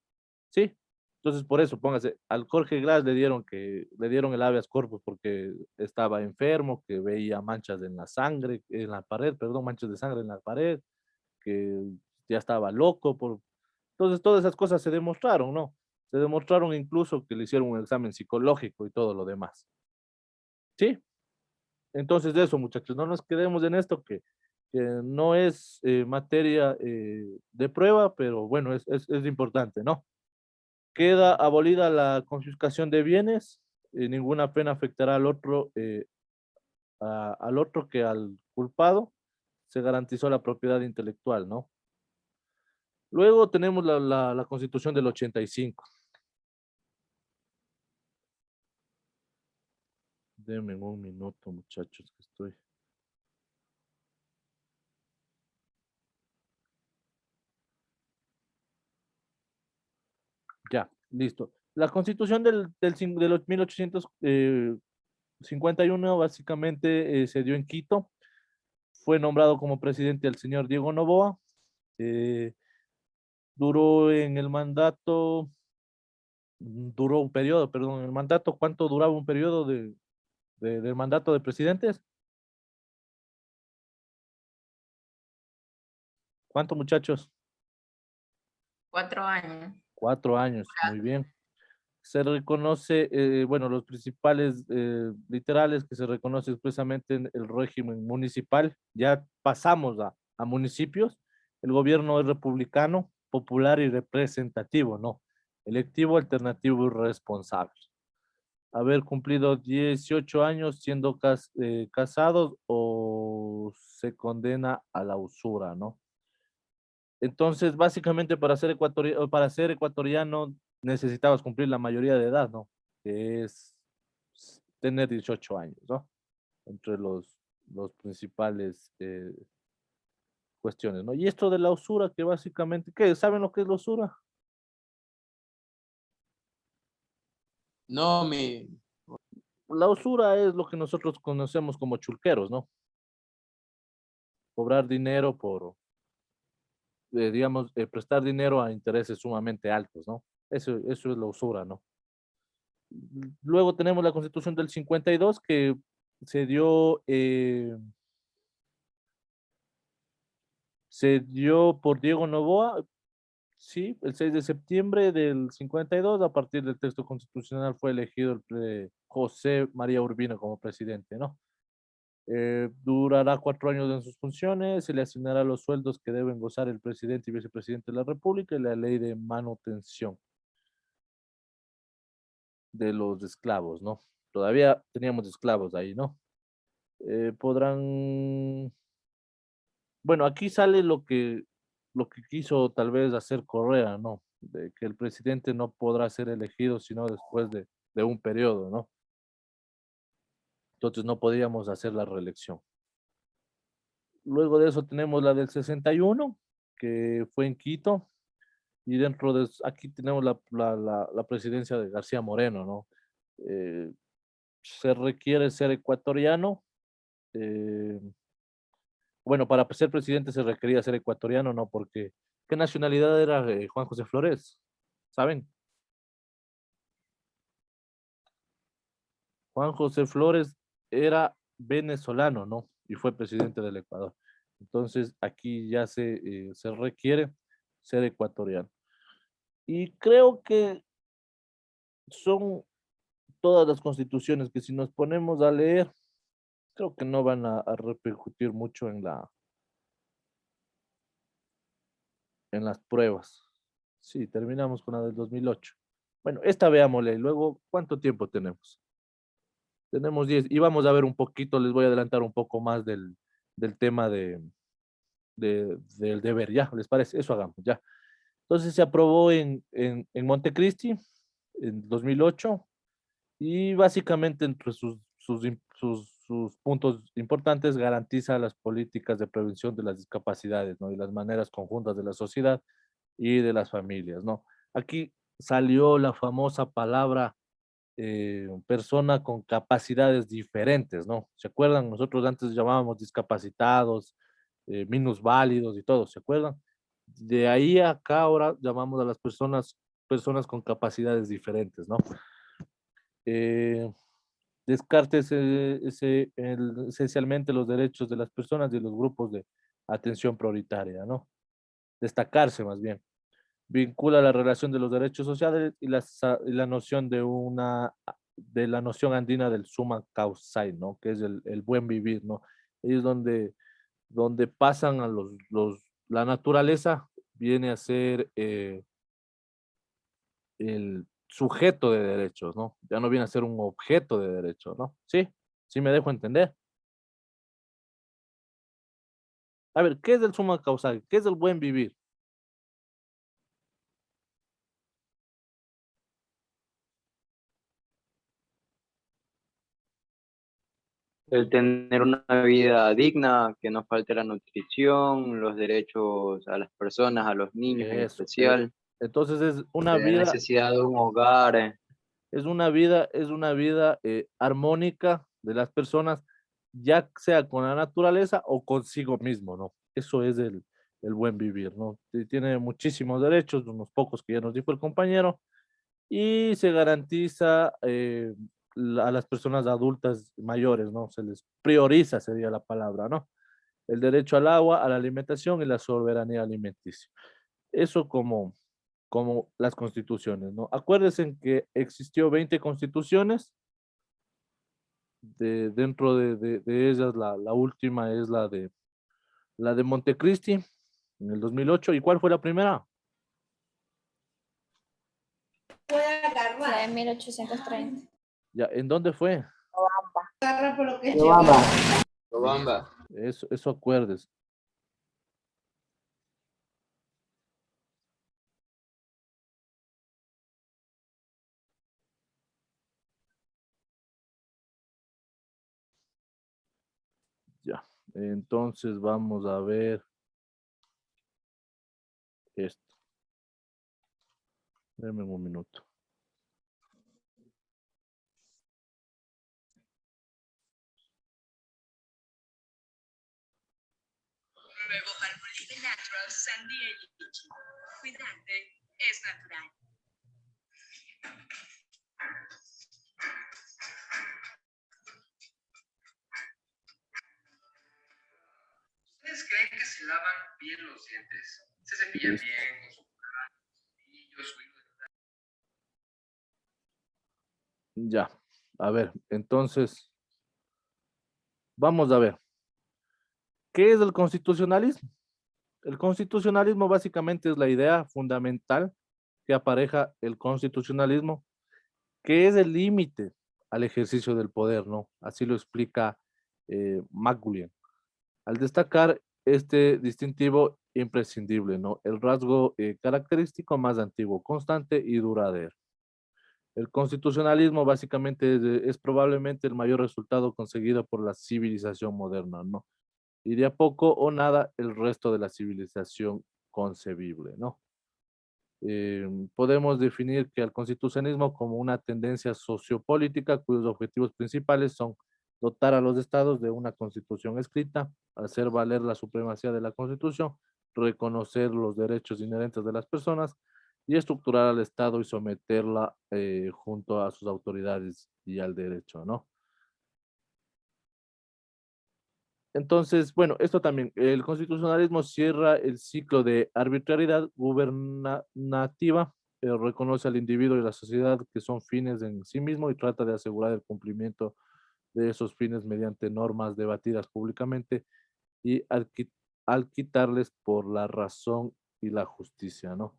Speaker 1: ¿sí? Entonces, por eso, póngase, al Jorge Glass le dieron el habeas corpus porque estaba enfermo, que veía manchas en la sangre, en la pared, perdón, manchas de sangre en la pared, que ya estaba loco entonces, todas esas cosas se demostraron, ¿no? Se demostraron incluso que le hicieron un examen psicológico y todo lo demás. ¿Sí? Entonces, de eso, muchachos, no nos quedemos en esto que no es materia de prueba, pero bueno, es importante, ¿no? Queda abolida la confiscación de bienes, ninguna pena afectará al otro que al culpado, se garantizó la propiedad intelectual, ¿no? Luego tenemos la Constitución del 85. Denme un minuto, muchachos, que estoy. Ya, listo. La Constitución de los 1851 básicamente se dio en Quito. Fue nombrado como presidente el señor Diego Noboa. eh, Duró en el mandato, duró un periodo, perdón, el mandato, ¿cuánto duraba un periodo del mandato de presidentes? ¿Cuánto, muchachos?
Speaker 8: 4 años.
Speaker 1: 4 años, muy bien. Se reconoce, bueno, los principales literales que se reconoce expresamente en el régimen municipal. Ya pasamos a municipios. El gobierno es republicano, popular y representativo, ¿no? Electivo, alternativo y responsable. Haber cumplido 18 años siendo casados o se condena a la usura, ¿no? Entonces, básicamente para ser ecuatoriano necesitabas cumplir la mayoría de edad, ¿no? Que es tener 18 años, ¿no? Entre los principales cuestiones, ¿no? Y esto de la usura, que básicamente, ¿qué? ¿Saben lo que es la usura?
Speaker 10: No,
Speaker 1: La usura es lo que nosotros conocemos como chulqueros, ¿no? Cobrar dinero digamos, prestar dinero a intereses sumamente altos, ¿no? Eso es la usura, ¿no? Luego tenemos la Constitución del 52 que se dio, se dio por Diego Noboa, sí, el 6 de septiembre del 52. A partir del texto constitucional fue elegido José María Urbina como presidente, ¿no? Durará 4 años en sus funciones, se le asignará los sueldos que deben gozar el presidente y vicepresidente de la República y la ley de manutención de los esclavos, ¿no? Todavía teníamos esclavos ahí, ¿no? Podrán, bueno, aquí sale lo que quiso tal vez hacer Correa, ¿no? De que el presidente no podrá ser elegido sino después de un periodo, ¿no? Entonces no podíamos hacer la reelección. Luego de eso tenemos la del 61, que fue en Quito, y aquí tenemos la presidencia de García Moreno, ¿no? se requiere ser ecuatoriano. Bueno, para ser presidente se requería ser ecuatoriano, ¿no? Porque, ¿qué nacionalidad era Juan José Flores? ¿Saben? Juan José Flores era venezolano, ¿no? Y fue presidente del Ecuador. Entonces, aquí ya se requiere ser ecuatoriano. Y creo que son todas las constituciones que si nos ponemos a leer, creo que no van a repercutir mucho en las pruebas. Sí, terminamos con la del 2008. Bueno, esta veámosle. Luego, ¿cuánto tiempo tenemos? Tenemos 10. Y vamos a ver un poquito, les voy a adelantar un poco más del tema del deber. ¿Ya? ¿Les parece? Eso hagamos, ya. Entonces se aprobó en Montecristi en 2008 y básicamente entre sus puntos importantes garantiza las políticas de prevención de las discapacidades, ¿no? Y las maneras conjuntas de la sociedad y de las familias, ¿no? Aquí salió la famosa palabra persona con capacidades diferentes, ¿no? ¿Se acuerdan? Nosotros antes llamábamos discapacitados, minusválidos y todo, ¿se acuerdan? De ahí a acá ahora llamamos a las personas con capacidades diferentes, ¿no? Eh, Descarte esencialmente los derechos de las personas y los grupos de atención prioritaria, ¿no? Destacarse más bien. Vincula la relación de los derechos sociales y la noción de la noción andina del summa causae, ¿no? Que es el buen vivir, ¿no? Ahí es donde pasan a la naturaleza viene a ser el sujeto de derechos, ¿no? Ya no viene a ser un objeto de derechos, ¿no? Sí, sí me dejo entender. A ver, ¿qué es el summa causae? ¿Qué es el buen vivir?
Speaker 10: El tener una vida digna, que no falte la nutrición, los derechos a las personas, a los niños en
Speaker 1: Eso.
Speaker 10: especial,
Speaker 1: Entonces es una
Speaker 10: tener
Speaker 1: vida
Speaker 10: necesidad de un hogar.
Speaker 1: es una vida armónica de las personas, ya sea con la naturaleza o consigo mismo, ¿no? Eso es el buen vivir, ¿no? Tiene muchísimos derechos, unos pocos que ya nos dijo el compañero, y se garantiza a las personas adultas mayores, ¿no? Se les prioriza, sería la palabra, ¿no? El derecho al agua, a la alimentación y la soberanía alimenticia. Eso como las constituciones, ¿no? Acuérdense que existió 20 constituciones, dentro de ellas la última es la de Montecristi en el 2008. ¿Y cuál fue la primera?
Speaker 8: La de 1830.
Speaker 1: Ya, ¿en dónde fue?
Speaker 2: Yobamba.
Speaker 10: Cobamba.
Speaker 1: Eso acuérdense. Ya, entonces vamos a ver esto. Denme un minuto.
Speaker 11: Nuevo Palmolive Natural Sandía y Lichi. Cuidarte es natural. ¿Ustedes creen que se lavan bien los dientes? ¿Se cepillan
Speaker 1: Listo.
Speaker 11: bien con su cepillo, su hilo dental?
Speaker 1: Ya, a ver, entonces, vamos a ver. ¿Qué es el constitucionalismo? El constitucionalismo básicamente es la idea fundamental que apareja el constitucionalismo, que es el límite al ejercicio del poder, ¿no? Así lo explica Macaulay. Al destacar este distintivo imprescindible, ¿no? El rasgo característico más antiguo, constante y duradero. El constitucionalismo básicamente es probablemente el mayor resultado conseguido por la civilización moderna, ¿no? Y de a poco o nada el resto de la civilización concebible, ¿no? Podemos definir que al constitucionalismo como una tendencia sociopolítica cuyos objetivos principales son dotar a los estados de una constitución escrita, hacer valer la supremacía de la constitución, reconocer los derechos inherentes de las personas y estructurar al estado y someterla junto a sus autoridades y al derecho, ¿no? Entonces, bueno, esto también, el constitucionalismo cierra el ciclo de arbitrariedad gubernativa, reconoce al individuo y la sociedad que son fines en sí mismo y trata de asegurar el cumplimiento de esos fines mediante normas debatidas públicamente y al quitarles por la razón y la justicia, ¿no?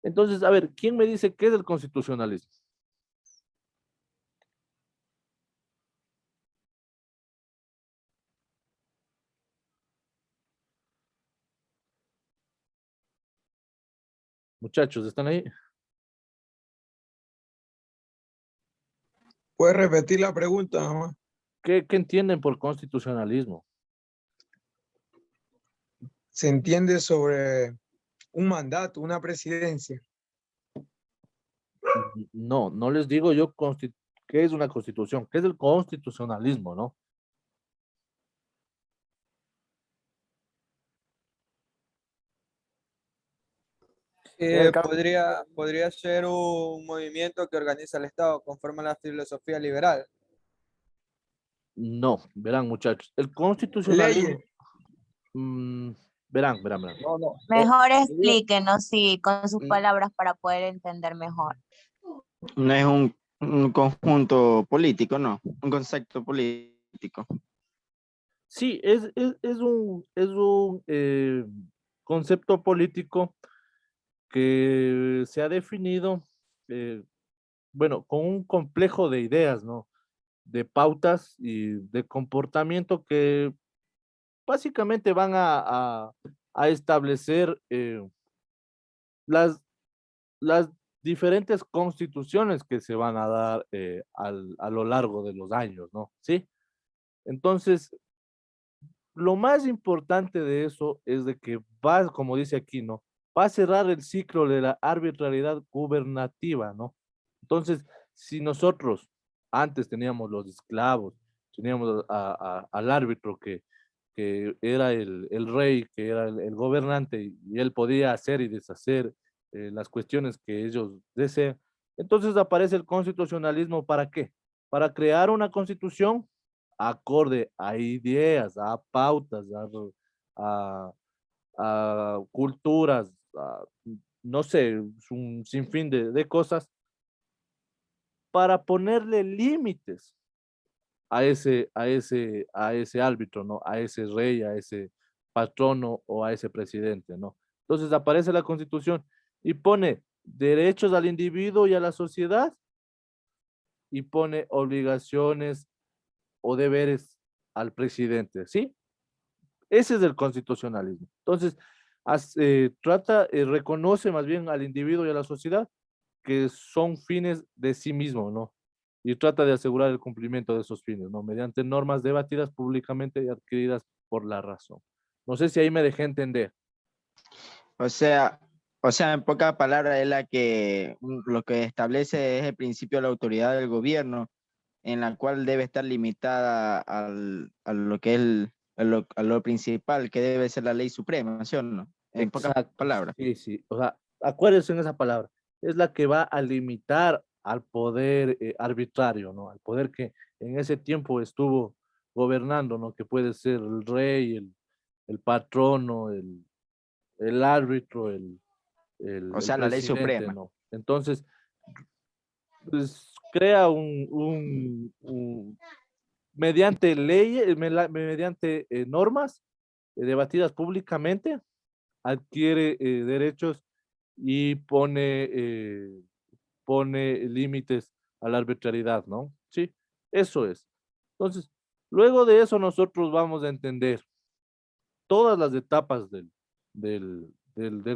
Speaker 1: Entonces, a ver, ¿quién me dice qué es el constitucionalismo? Muchachos, ¿están ahí?
Speaker 12: ¿Puedes repetir la pregunta, mamá?
Speaker 1: ¿Qué entienden por constitucionalismo?
Speaker 12: Se entiende sobre un mandato, una presidencia.
Speaker 1: No, no les digo yo qué es una constitución, qué es el constitucionalismo, ¿no?
Speaker 13: Podría ser un movimiento que organiza el Estado conforme a la filosofía liberal.
Speaker 1: No, verán muchachos, el constitucionalismo,
Speaker 12: Leyes.
Speaker 1: verán.
Speaker 12: No, no.
Speaker 14: Mejor explíquenos, sí, con sus palabras para poder entender mejor.
Speaker 15: No es un conjunto político, no, un concepto político.
Speaker 1: Sí, es un concepto político que se ha definido, bueno, con un complejo de ideas, ¿no? De pautas y de comportamiento que básicamente van a establecer las diferentes constituciones que se van a dar a lo largo de los años, ¿no? ¿Sí? Entonces, lo más importante de eso es de que va, como dice aquí, ¿no? Va a cerrar el ciclo de la arbitrariedad gubernativa, ¿no? Entonces, si nosotros antes teníamos los esclavos, teníamos al árbitro que era el rey, que era el gobernante, y él podía hacer y deshacer las cuestiones que ellos deseen, entonces aparece el constitucionalismo, ¿para qué? Para crear una constitución acorde a ideas, a pautas, a, culturas, no sé, un sinfín de cosas, para ponerle límites a ese árbitro, ¿no? A ese rey, a ese patrono o a ese presidente, ¿no? Entonces aparece la Constitución y pone derechos al individuo y a la sociedad y pone obligaciones o deberes al presidente, ¿sí? Ese es el constitucionalismo. Entonces, reconoce más bien al individuo y a la sociedad que son fines de sí mismo, ¿no? Y trata de asegurar el cumplimiento de esos fines, ¿no? Mediante normas debatidas públicamente y adquiridas por la razón. No sé si ahí me dejé entender.
Speaker 15: O sea, en pocas palabras, es lo que establece es el principio de la autoridad del gobierno, en la cual debe estar limitada a lo que es a lo principal, que debe ser la ley suprema, ¿sí o no? En pocas palabras.
Speaker 1: Sí. O sea, acuérdense en esa palabra. Es la que va a limitar al poder arbitrario, ¿no? Al poder que en ese tiempo estuvo gobernando, ¿no? Que puede ser el rey, el patrono, el árbitro,
Speaker 15: O sea, la ley
Speaker 1: presidente,
Speaker 15: suprema.
Speaker 1: ¿no? Entonces, pues, crea mediante leyes, mediante normas debatidas públicamente, adquiere derechos y pone límites a la arbitrariedad, ¿no? Sí, eso es. Entonces, luego de eso nosotros vamos a entender todas las etapas del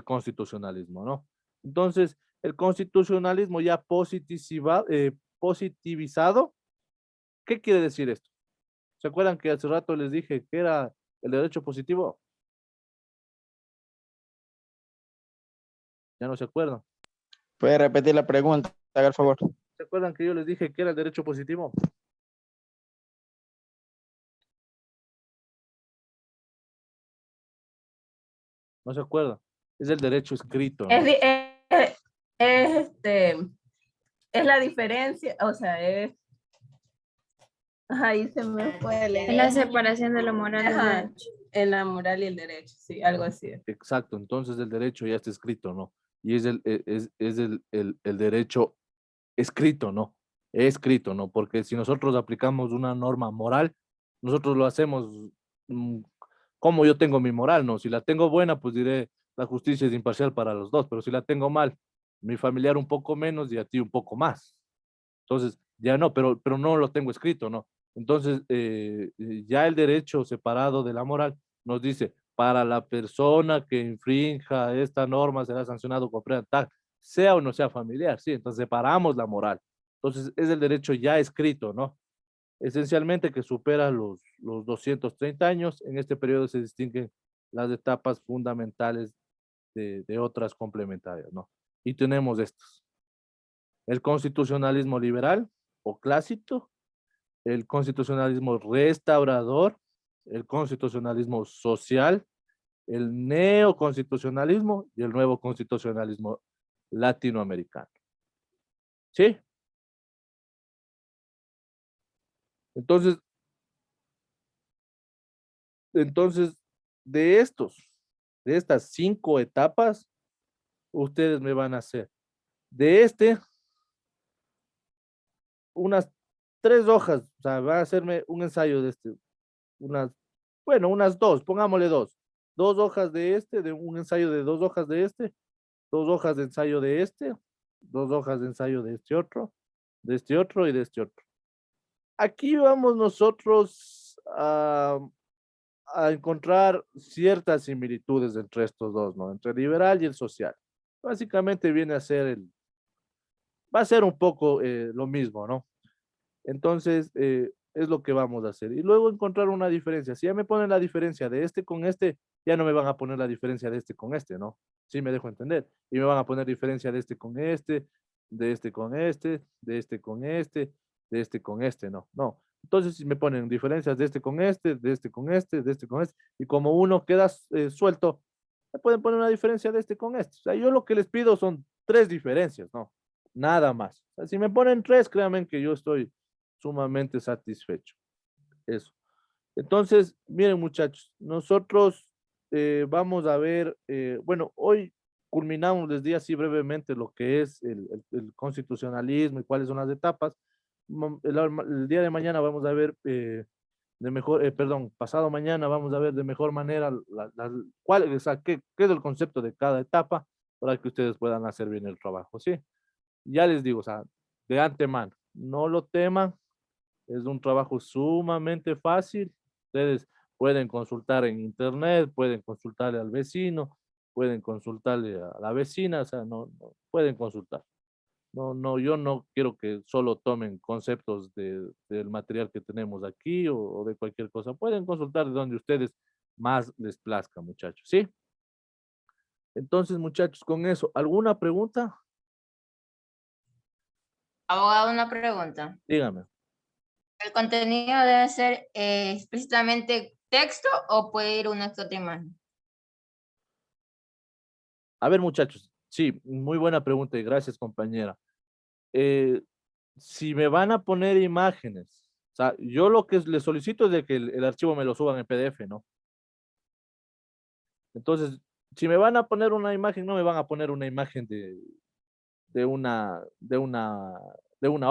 Speaker 1: constitucionalismo, ¿no? Entonces, el constitucionalismo ya positivizado, ¿qué quiere decir esto? ¿Se acuerdan que hace rato les dije que era el derecho positivo? ¿Ya no se acuerdan?
Speaker 15: ¿Puede repetir la pregunta? Haga el favor.
Speaker 1: ¿Se acuerdan que yo les dije que era el derecho positivo? ¿No se acuerdan? Es el derecho escrito,
Speaker 16: Es,
Speaker 1: ¿no?
Speaker 16: es la diferencia, o sea, es... Ahí se me fue el...
Speaker 17: Es la separación de lo moral y el
Speaker 16: Ajá,
Speaker 17: derecho.
Speaker 16: en la moral y el derecho, sí, algo así.
Speaker 1: Exacto, entonces el derecho ya está escrito, ¿no? Y es el derecho escrito, ¿no? Escrito, ¿no? Porque si nosotros aplicamos una norma moral, nosotros lo hacemos mm, como yo tengo mi moral, ¿no? Si la tengo buena, pues diré, la justicia es imparcial para los dos, pero si la tengo mal, mi familiar un poco menos y a ti un poco más. Entonces, ya no, pero no lo tengo escrito, ¿no? Entonces, ya el derecho separado de la moral nos dice, para la persona que infrinja esta norma será sancionado con pena tal, sea o no sea familiar, ¿sí? Entonces, separamos la moral. Entonces, es el derecho ya escrito, ¿no? Esencialmente que supera los 230 años. En este periodo se distinguen las etapas fundamentales de otras complementarias, ¿no? Y tenemos estos. El constitucionalismo liberal o clásico, el constitucionalismo restaurador, el constitucionalismo social, el neoconstitucionalismo y el nuevo constitucionalismo latinoamericano. ¿Sí? Entonces, de estas 5 etapas, ustedes me van a hacer de unas 3 hojas, o sea, va a hacerme un ensayo de unas 2, pongámosle 2. 2 hojas de un ensayo de 2 hojas de 2 hojas de ensayo de 2 hojas de ensayo de este otro y de este otro. Aquí vamos nosotros a encontrar ciertas similitudes entre estos dos, ¿no? Entre el liberal y el social. Básicamente va a ser un poco lo mismo, ¿no? Entonces, es lo que vamos a hacer. Y luego encontrar una diferencia. Si ya me ponen la diferencia de este con este, ya no me van a poner la diferencia de este con este, ¿no? Sí me dejo entender. Y me van a poner diferencia de este con este, de este con este, de este con este, de este con este, ¿no? No. Entonces, si me ponen diferencias de este con este, de este con este, de este con este, y como uno queda suelto, me pueden poner una diferencia de este con este. O sea, yo lo que les pido son 3 diferencias, ¿no? Nada más. O sea, si me ponen 3, créanme que yo estoy sumamente satisfecho. Eso. Entonces, miren muchachos, nosotros vamos a ver, bueno, hoy culminamos, les di así brevemente lo que es el constitucionalismo y cuáles son las etapas. El día de mañana vamos a ver pasado mañana vamos a ver de mejor manera o sea, qué es el concepto de cada etapa para que ustedes puedan hacer bien el trabajo, ¿sí? Ya les digo, o sea, de antemano, no lo teman, es un trabajo sumamente fácil. Ustedes pueden consultar en internet, pueden consultarle al vecino, pueden consultarle a la vecina, o sea, pueden consultar. No, yo no quiero que solo tomen conceptos del material que tenemos aquí o de cualquier cosa. Pueden consultar de donde ustedes más les plazca, muchachos, ¿sí? Entonces, muchachos, con eso, ¿alguna pregunta?
Speaker 8: Abogado, una pregunta.
Speaker 1: Dígame.
Speaker 8: ¿El contenido debe ser explícitamente texto o puede ir una que otra imagen?
Speaker 1: A ver, muchachos, sí, muy buena pregunta y gracias, compañera. Si me van a poner imágenes, o sea, yo lo que les solicito es de que el archivo me lo suban en PDF, ¿no? Entonces, si me van a poner una imagen, no me van a poner una imagen de una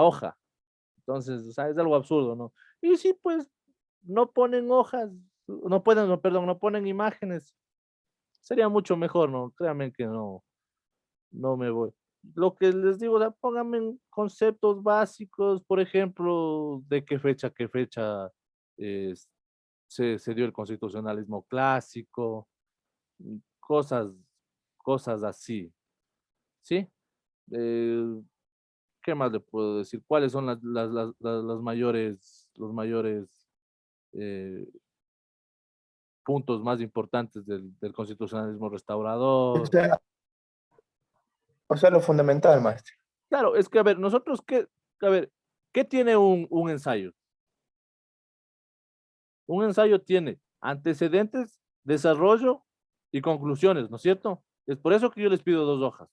Speaker 1: hoja. Entonces, o sea, es algo absurdo, ¿no? Y sí, pues, no ponen hojas, no ponen imágenes. Sería mucho mejor, ¿no? Créanme que no me voy. Lo que les digo, o sea, pónganme en conceptos básicos, por ejemplo, de qué fecha eh, se dio el constitucionalismo clásico, cosas, cosas así, ¿sí? Eh, ¿Qué más le puedo decir? ¿Cuáles son los mayores eh, puntos más importantes del constitucionalismo restaurador?
Speaker 7: O sea, lo fundamental, maestro.
Speaker 1: Claro, es que, a ver, nosotros, ¿qué tiene un ensayo? Un ensayo tiene antecedentes, desarrollo y conclusiones, ¿no es cierto? Es por eso que yo les pido 2 hojas.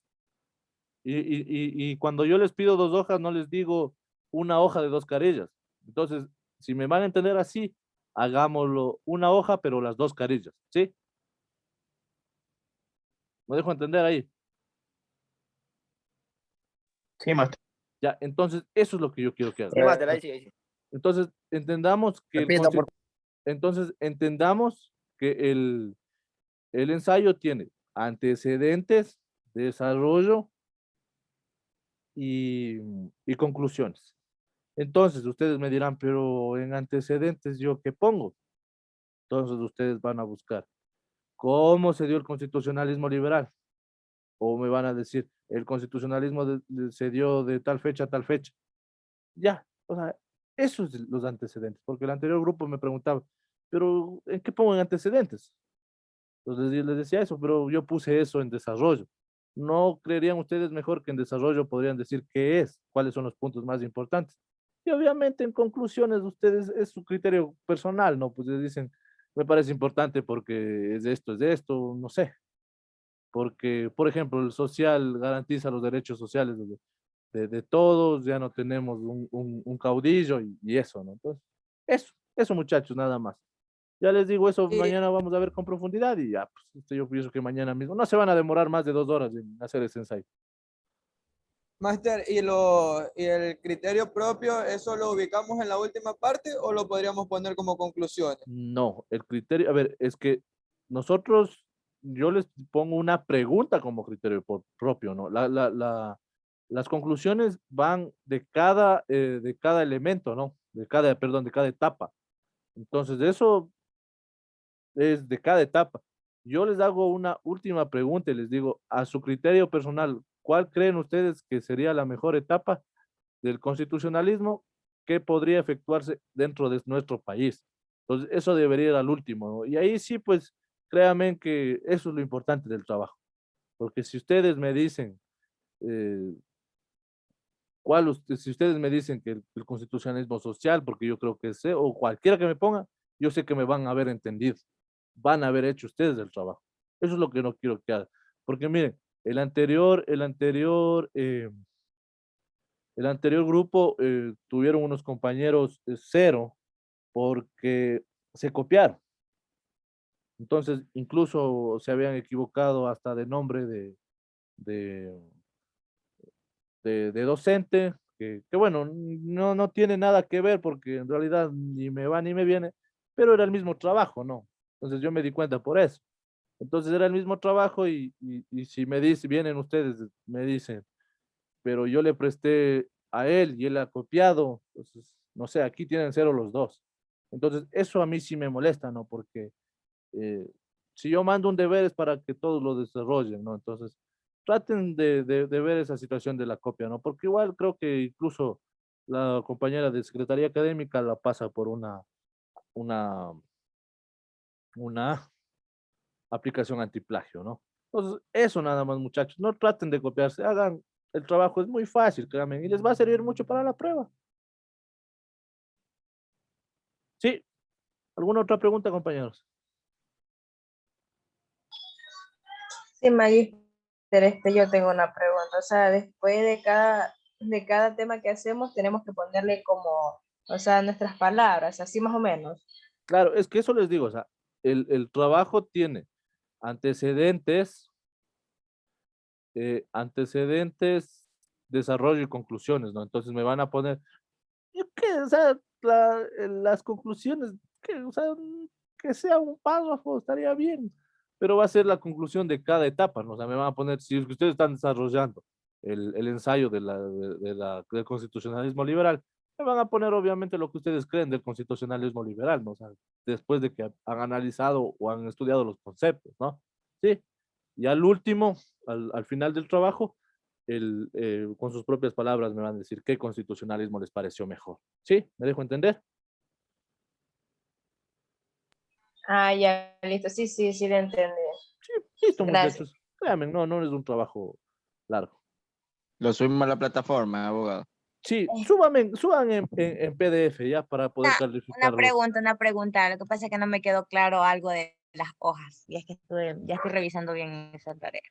Speaker 1: Y cuando yo les pido 2 hojas, no les digo una hoja de 2 carillas. Entonces, si me van a entender así, hagámoslo una hoja, pero las 2 carillas, ¿sí? ¿Me dejo entender ahí?
Speaker 7: Sí, maestro.
Speaker 1: Ya, entonces, eso es lo que yo quiero que hagan.
Speaker 18: Sí, máster, ahí sí, ahí sí.
Speaker 1: Entonces, entendamos que
Speaker 18: Repita, por
Speaker 1: entonces, entendamos que el ensayo tiene antecedentes, desarrollo y conclusiones. Entonces, ustedes me dirán, pero en antecedentes, ¿yo qué pongo? Entonces, ustedes van a buscar cómo se dio el constitucionalismo liberal. O me van a decir, el constitucionalismo se dio de tal fecha a tal fecha. Ya, o sea, esos son los antecedentes, porque el anterior grupo me preguntaba, pero ¿en qué pongo en antecedentes? Entonces les decía eso, pero yo puse eso en desarrollo. ¿No creerían ustedes mejor que en desarrollo podrían decir qué es, cuáles son los puntos más importantes? Y obviamente en conclusiones ustedes es su criterio personal, ¿no? Pues les dicen, me parece importante porque es de esto, no sé. Porque, por ejemplo, el social garantiza los derechos sociales de todos, ya no tenemos un caudillo y eso, ¿no? Entonces, eso muchachos, nada más. Ya les digo, eso mañana vamos a ver con profundidad y ya, pues yo pienso que mañana mismo, no se van a demorar más de 2 horas en hacer ese ensayo.
Speaker 13: Máster, ¿y el criterio propio, eso lo ubicamos en la última parte o lo podríamos poner como conclusiones?
Speaker 1: No, el criterio, a ver, es que nosotros, yo les pongo una pregunta como criterio propio, ¿no? Las conclusiones van de cada elemento, ¿no? Perdón, de cada etapa. Entonces, eso es de cada etapa. Yo les hago una última pregunta y les digo, a su criterio personal, ¿cuál creen ustedes que sería la mejor etapa del constitucionalismo que podría efectuarse dentro de nuestro país? Entonces, eso debería ir al último, ¿no? Y ahí sí, pues, créanme que eso es lo importante del trabajo. Porque si ustedes me dicen, eh, si ustedes me dicen que el constitucionalismo social, porque yo creo que sé, o cualquiera que me ponga, yo sé que me van a haber entendido, van a haber hecho ustedes el trabajo. Eso es lo que no quiero que hagan. Porque miren, el anterior grupo tuvieron unos compañeros 0 porque se copiaron. Entonces, incluso se habían equivocado hasta de nombre de, de docente, que bueno, no tiene nada que ver porque en realidad ni me va ni me viene, pero era el mismo trabajo, ¿no? Entonces yo me di cuenta por eso. Entonces era el mismo trabajo y si vienen ustedes, me dicen, pero yo le presté a él y él ha copiado, entonces, no sé, aquí tienen 0 los dos. Entonces eso a mí sí me molesta, ¿no? Porque eh, si yo mando un deber es para que todos lo desarrollen, ¿no? Entonces, traten de ver esa situación de la copia, ¿no? Porque igual creo que incluso la compañera de Secretaría Académica la pasa por una, una aplicación antiplagio, ¿no? Entonces, eso nada más, muchachos. No traten de copiarse, hagan el trabajo, es muy fácil, créanme, y les va a servir mucho para la prueba. Sí, ¿alguna otra pregunta, compañeros?
Speaker 16: Sí, Magíster, yo tengo una pregunta. O sea, después de cada tema que hacemos, tenemos que ponerle como, o sea, nuestras palabras, así más o menos.
Speaker 1: Claro, es que eso les digo, o sea, el trabajo tiene antecedentes, desarrollo y conclusiones, ¿no? Entonces me van a poner, yo qué, o sea, las conclusiones, que, o sea, que sea un párrafo, estaría bien, pero va a ser la conclusión de cada etapa, ¿no? O sea, me van a poner, si es que ustedes están desarrollando el ensayo del constitucionalismo liberal, me van a poner obviamente lo que ustedes creen del constitucionalismo liberal, ¿no? O sea, después de que han analizado o han estudiado los conceptos, ¿no? Sí, y al último, al final del trabajo, con sus propias palabras me van a decir qué constitucionalismo les pareció mejor. ¿Sí? ¿Me dejo entender?
Speaker 16: Ah, ya, listo. Sí, sí, sí, lo entendí.
Speaker 1: Listo,
Speaker 16: Gracias.
Speaker 1: muchachos. Créanme, no es un trabajo largo.
Speaker 15: Lo subimos a la plataforma, abogado.
Speaker 1: Sí, suban en PDF ya para poder
Speaker 14: Una
Speaker 1: calificarlos.
Speaker 14: una pregunta. Lo que pasa es que no me quedó claro algo de las hojas. Y es que ya estoy revisando bien esa tarea.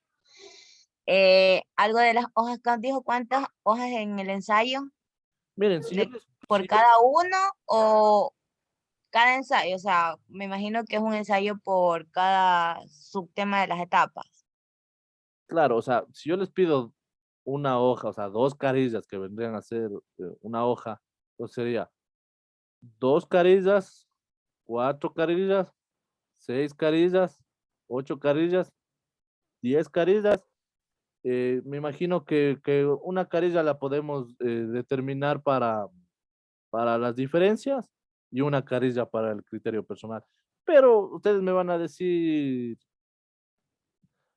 Speaker 14: Algo de las hojas, dijo cuántas hojas en el ensayo,
Speaker 1: Miren, si yo les-
Speaker 14: por
Speaker 1: si-
Speaker 14: cada uno o cada ensayo. O sea, me imagino que es un ensayo por cada subtema de las etapas.
Speaker 1: claro, o sea, si yo les pido una hoja, o sea, 2 carillas que vendrían a ser una hoja, entonces sería 2 carillas, 4 carillas, 6 carillas, 8 carillas, 10 carillas. Me imagino que una carilla la podemos determinar para las diferencias y una carilla para el criterio personal. Pero ustedes me van a decir,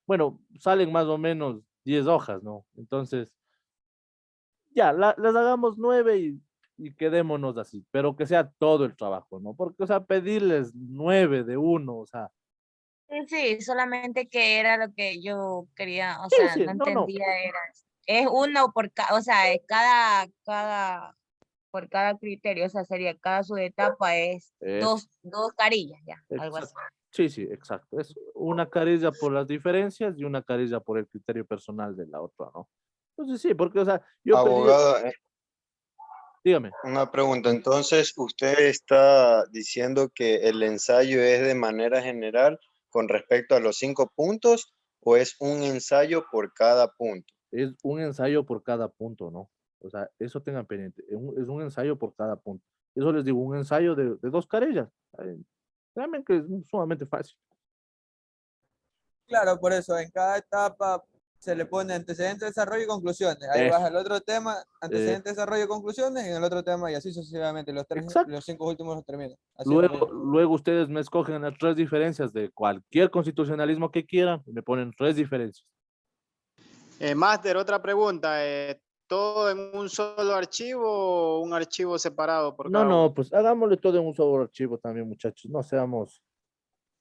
Speaker 1: bueno, salen más o menos 10 hojas, ¿no? Entonces, ya, las hagamos 9 y quedémonos así, pero que sea todo el trabajo, ¿no? Porque, o sea, pedirles 9 de uno, o sea,
Speaker 14: Sí, solamente que era lo que yo quería, o
Speaker 1: sí,
Speaker 14: sea,
Speaker 1: sí,
Speaker 14: no
Speaker 1: no, no,
Speaker 14: entendía, es uno por cada, o sea, es por cada criterio, o sea, sería cada subetapa es
Speaker 1: es
Speaker 14: dos carillas, ya, algo así.
Speaker 1: exacto. Sí, sí, exacto. Es una carilla por las diferencias y una carilla por el criterio personal de la otra, ¿no? Entonces sí, porque, o sea, yo pedí,
Speaker 4: Abogado,
Speaker 1: dígame.
Speaker 4: una pregunta. Entonces, ¿usted está diciendo que el ensayo es de manera general con respecto a los 5 puntos o es un ensayo por cada punto?
Speaker 1: Es un ensayo por cada punto, ¿no? O sea, eso tengan pendiente. Es un ensayo por cada punto. Eso les digo, un ensayo de 2 carillas. Créanme que es sumamente fácil.
Speaker 13: Claro, por eso en cada etapa se le pone antecedentes, desarrollo y conclusiones. Ahí
Speaker 1: Eso.
Speaker 13: baja el otro tema, antecedentes, desarrollo y conclusiones, y en el otro tema y así sucesivamente.
Speaker 1: Exacto.
Speaker 13: Los 5 últimos los terminan. Así es lo mismo.
Speaker 1: Luego ustedes me escogen las 3 diferencias de cualquier constitucionalismo que quieran y me ponen 3 diferencias.
Speaker 18: Máster, otra pregunta. ¿Todo en un solo archivo o un archivo separado por
Speaker 1: No,
Speaker 18: cada uno?
Speaker 1: no, pues hagámosle todo en un solo archivo también, muchachos. No seamos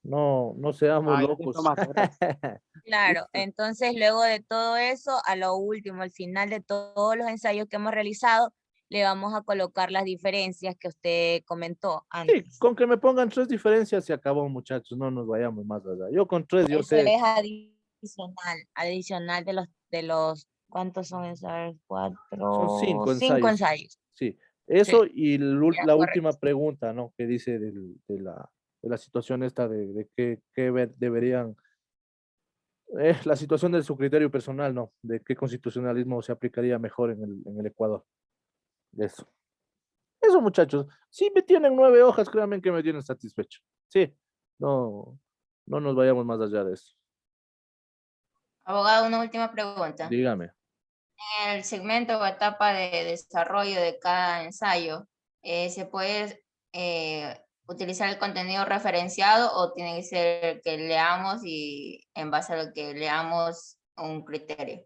Speaker 18: Ah, ya
Speaker 1: locos.
Speaker 18: listo, Máster, gracias.
Speaker 14: Claro, entonces luego de todo eso, a lo último, al final de todos los ensayos que hemos realizado, le vamos a colocar las diferencias que usted comentó
Speaker 1: Sí,
Speaker 14: antes.
Speaker 1: con que me pongan 3 diferencias se acabó, muchachos. No nos vayamos más allá. Yo con 3, yo
Speaker 14: Eso
Speaker 1: sé.
Speaker 14: es adicional de los, ¿cuántos son ensayos?
Speaker 1: Son 5
Speaker 14: Cinco
Speaker 1: ensayos.
Speaker 14: ensayos.
Speaker 1: Sí,
Speaker 14: Sí,
Speaker 1: eso y
Speaker 14: ya,
Speaker 1: la
Speaker 14: correcto.
Speaker 1: última pregunta, ¿no? Que dice de la situación esta de qué deberían, la situación de su criterio personal, ¿no? De qué constitucionalismo se aplicaría mejor en el Ecuador. Eso. Eso, muchachos. Si me tienen 9 hojas, créanme que me tienen satisfecho. Sí, no, no nos vayamos más allá de eso.
Speaker 8: Abogado, una última pregunta.
Speaker 1: Dígame.
Speaker 8: En el segmento o etapa de desarrollo de cada ensayo, ¿se puede utilizar el contenido referenciado o tiene que ser que leamos y en base a lo que leamos un criterio?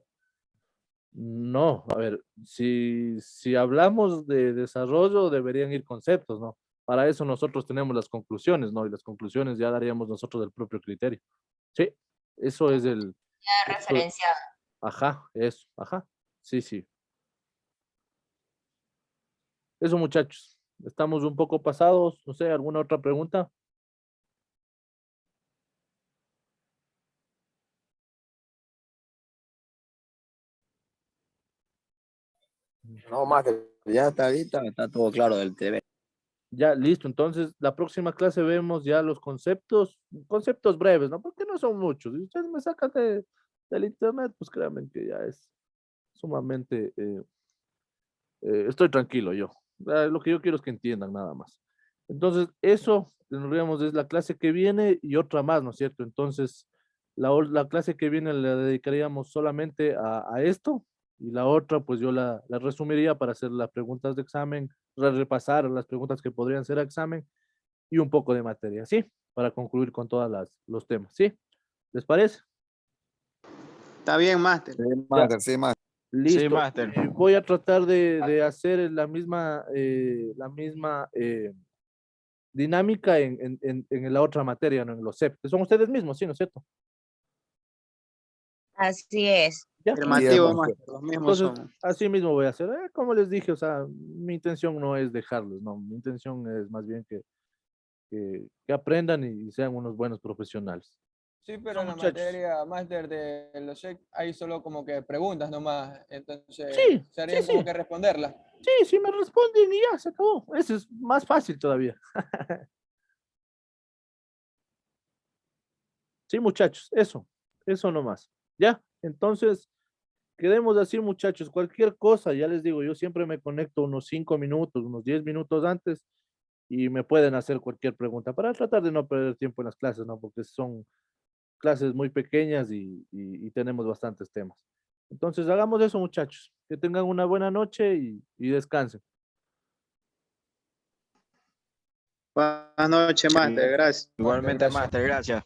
Speaker 1: No, a ver, si hablamos de desarrollo, deberían ir conceptos, ¿no? Para eso nosotros tenemos las conclusiones, ¿no? Y las conclusiones ya daríamos nosotros del propio criterio. Sí, eso es
Speaker 8: Ya referenciado.
Speaker 1: ajá, eso, ajá. Sí, sí. Eso, muchachos. Estamos un poco pasados, no sé, ¿alguna otra pregunta?
Speaker 19: No, más que ya está ahorita, está todo claro del TV.
Speaker 1: Ya, listo. Entonces, la próxima clase vemos ya los conceptos breves, ¿no? Porque no son muchos. Si ustedes me sacan del internet, pues créanme que ya es sumamente, estoy tranquilo yo. Lo que yo quiero es que entiendan nada más. Entonces, eso, tendríamos, es la clase que viene y otra más, ¿no es cierto? Entonces, la clase que viene la dedicaríamos solamente a esto y la otra, pues yo la resumiría para hacer las preguntas de examen, repasar las preguntas que podrían ser a examen y un poco de materia, ¿sí? Para concluir con todos los temas, ¿sí? ¿Les parece?
Speaker 18: Está bien, Máster.
Speaker 19: Sí, máster, sí, máster.
Speaker 1: Listo.
Speaker 15: Sí, máster.
Speaker 1: Voy a tratar de hacer la misma dinámica en la otra materia, ¿no? En los CEP, que son ustedes mismos, ¿sí? ¿No es cierto?
Speaker 14: Así es.
Speaker 1: Ya.
Speaker 18: Afirmativo,
Speaker 19: Sí,
Speaker 18: máster, los mismos
Speaker 1: Entonces,
Speaker 18: somos.
Speaker 1: así mismo voy a hacer. Como les dije, o sea, mi intención no es dejarlos, no. Mi intención es más bien que aprendan y sean unos buenos profesionales.
Speaker 13: Sí, pero en la
Speaker 1: muchachos.
Speaker 13: materia máster de los SEC hay solo como que preguntas nomás, entonces
Speaker 1: Sí,
Speaker 13: serían
Speaker 1: sí,
Speaker 13: como
Speaker 1: sí.
Speaker 13: que responderlas.
Speaker 1: Sí, sí me responden y ya, se acabó. Eso es más fácil todavía. Sí, muchachos, eso nomás. Ya, entonces, quedemos así, muchachos. Cualquier cosa, ya les digo, yo siempre me conecto unos 5 minutos, unos 10 minutos antes y me pueden hacer cualquier pregunta para tratar de no perder tiempo en las clases, ¿no? Porque son clases muy pequeñas y tenemos bastantes temas. Entonces, hagamos eso, muchachos. Que tengan una buena noche y descansen.
Speaker 18: Buenas noches, máster, gracias.
Speaker 15: Igualmente, máster, gracias.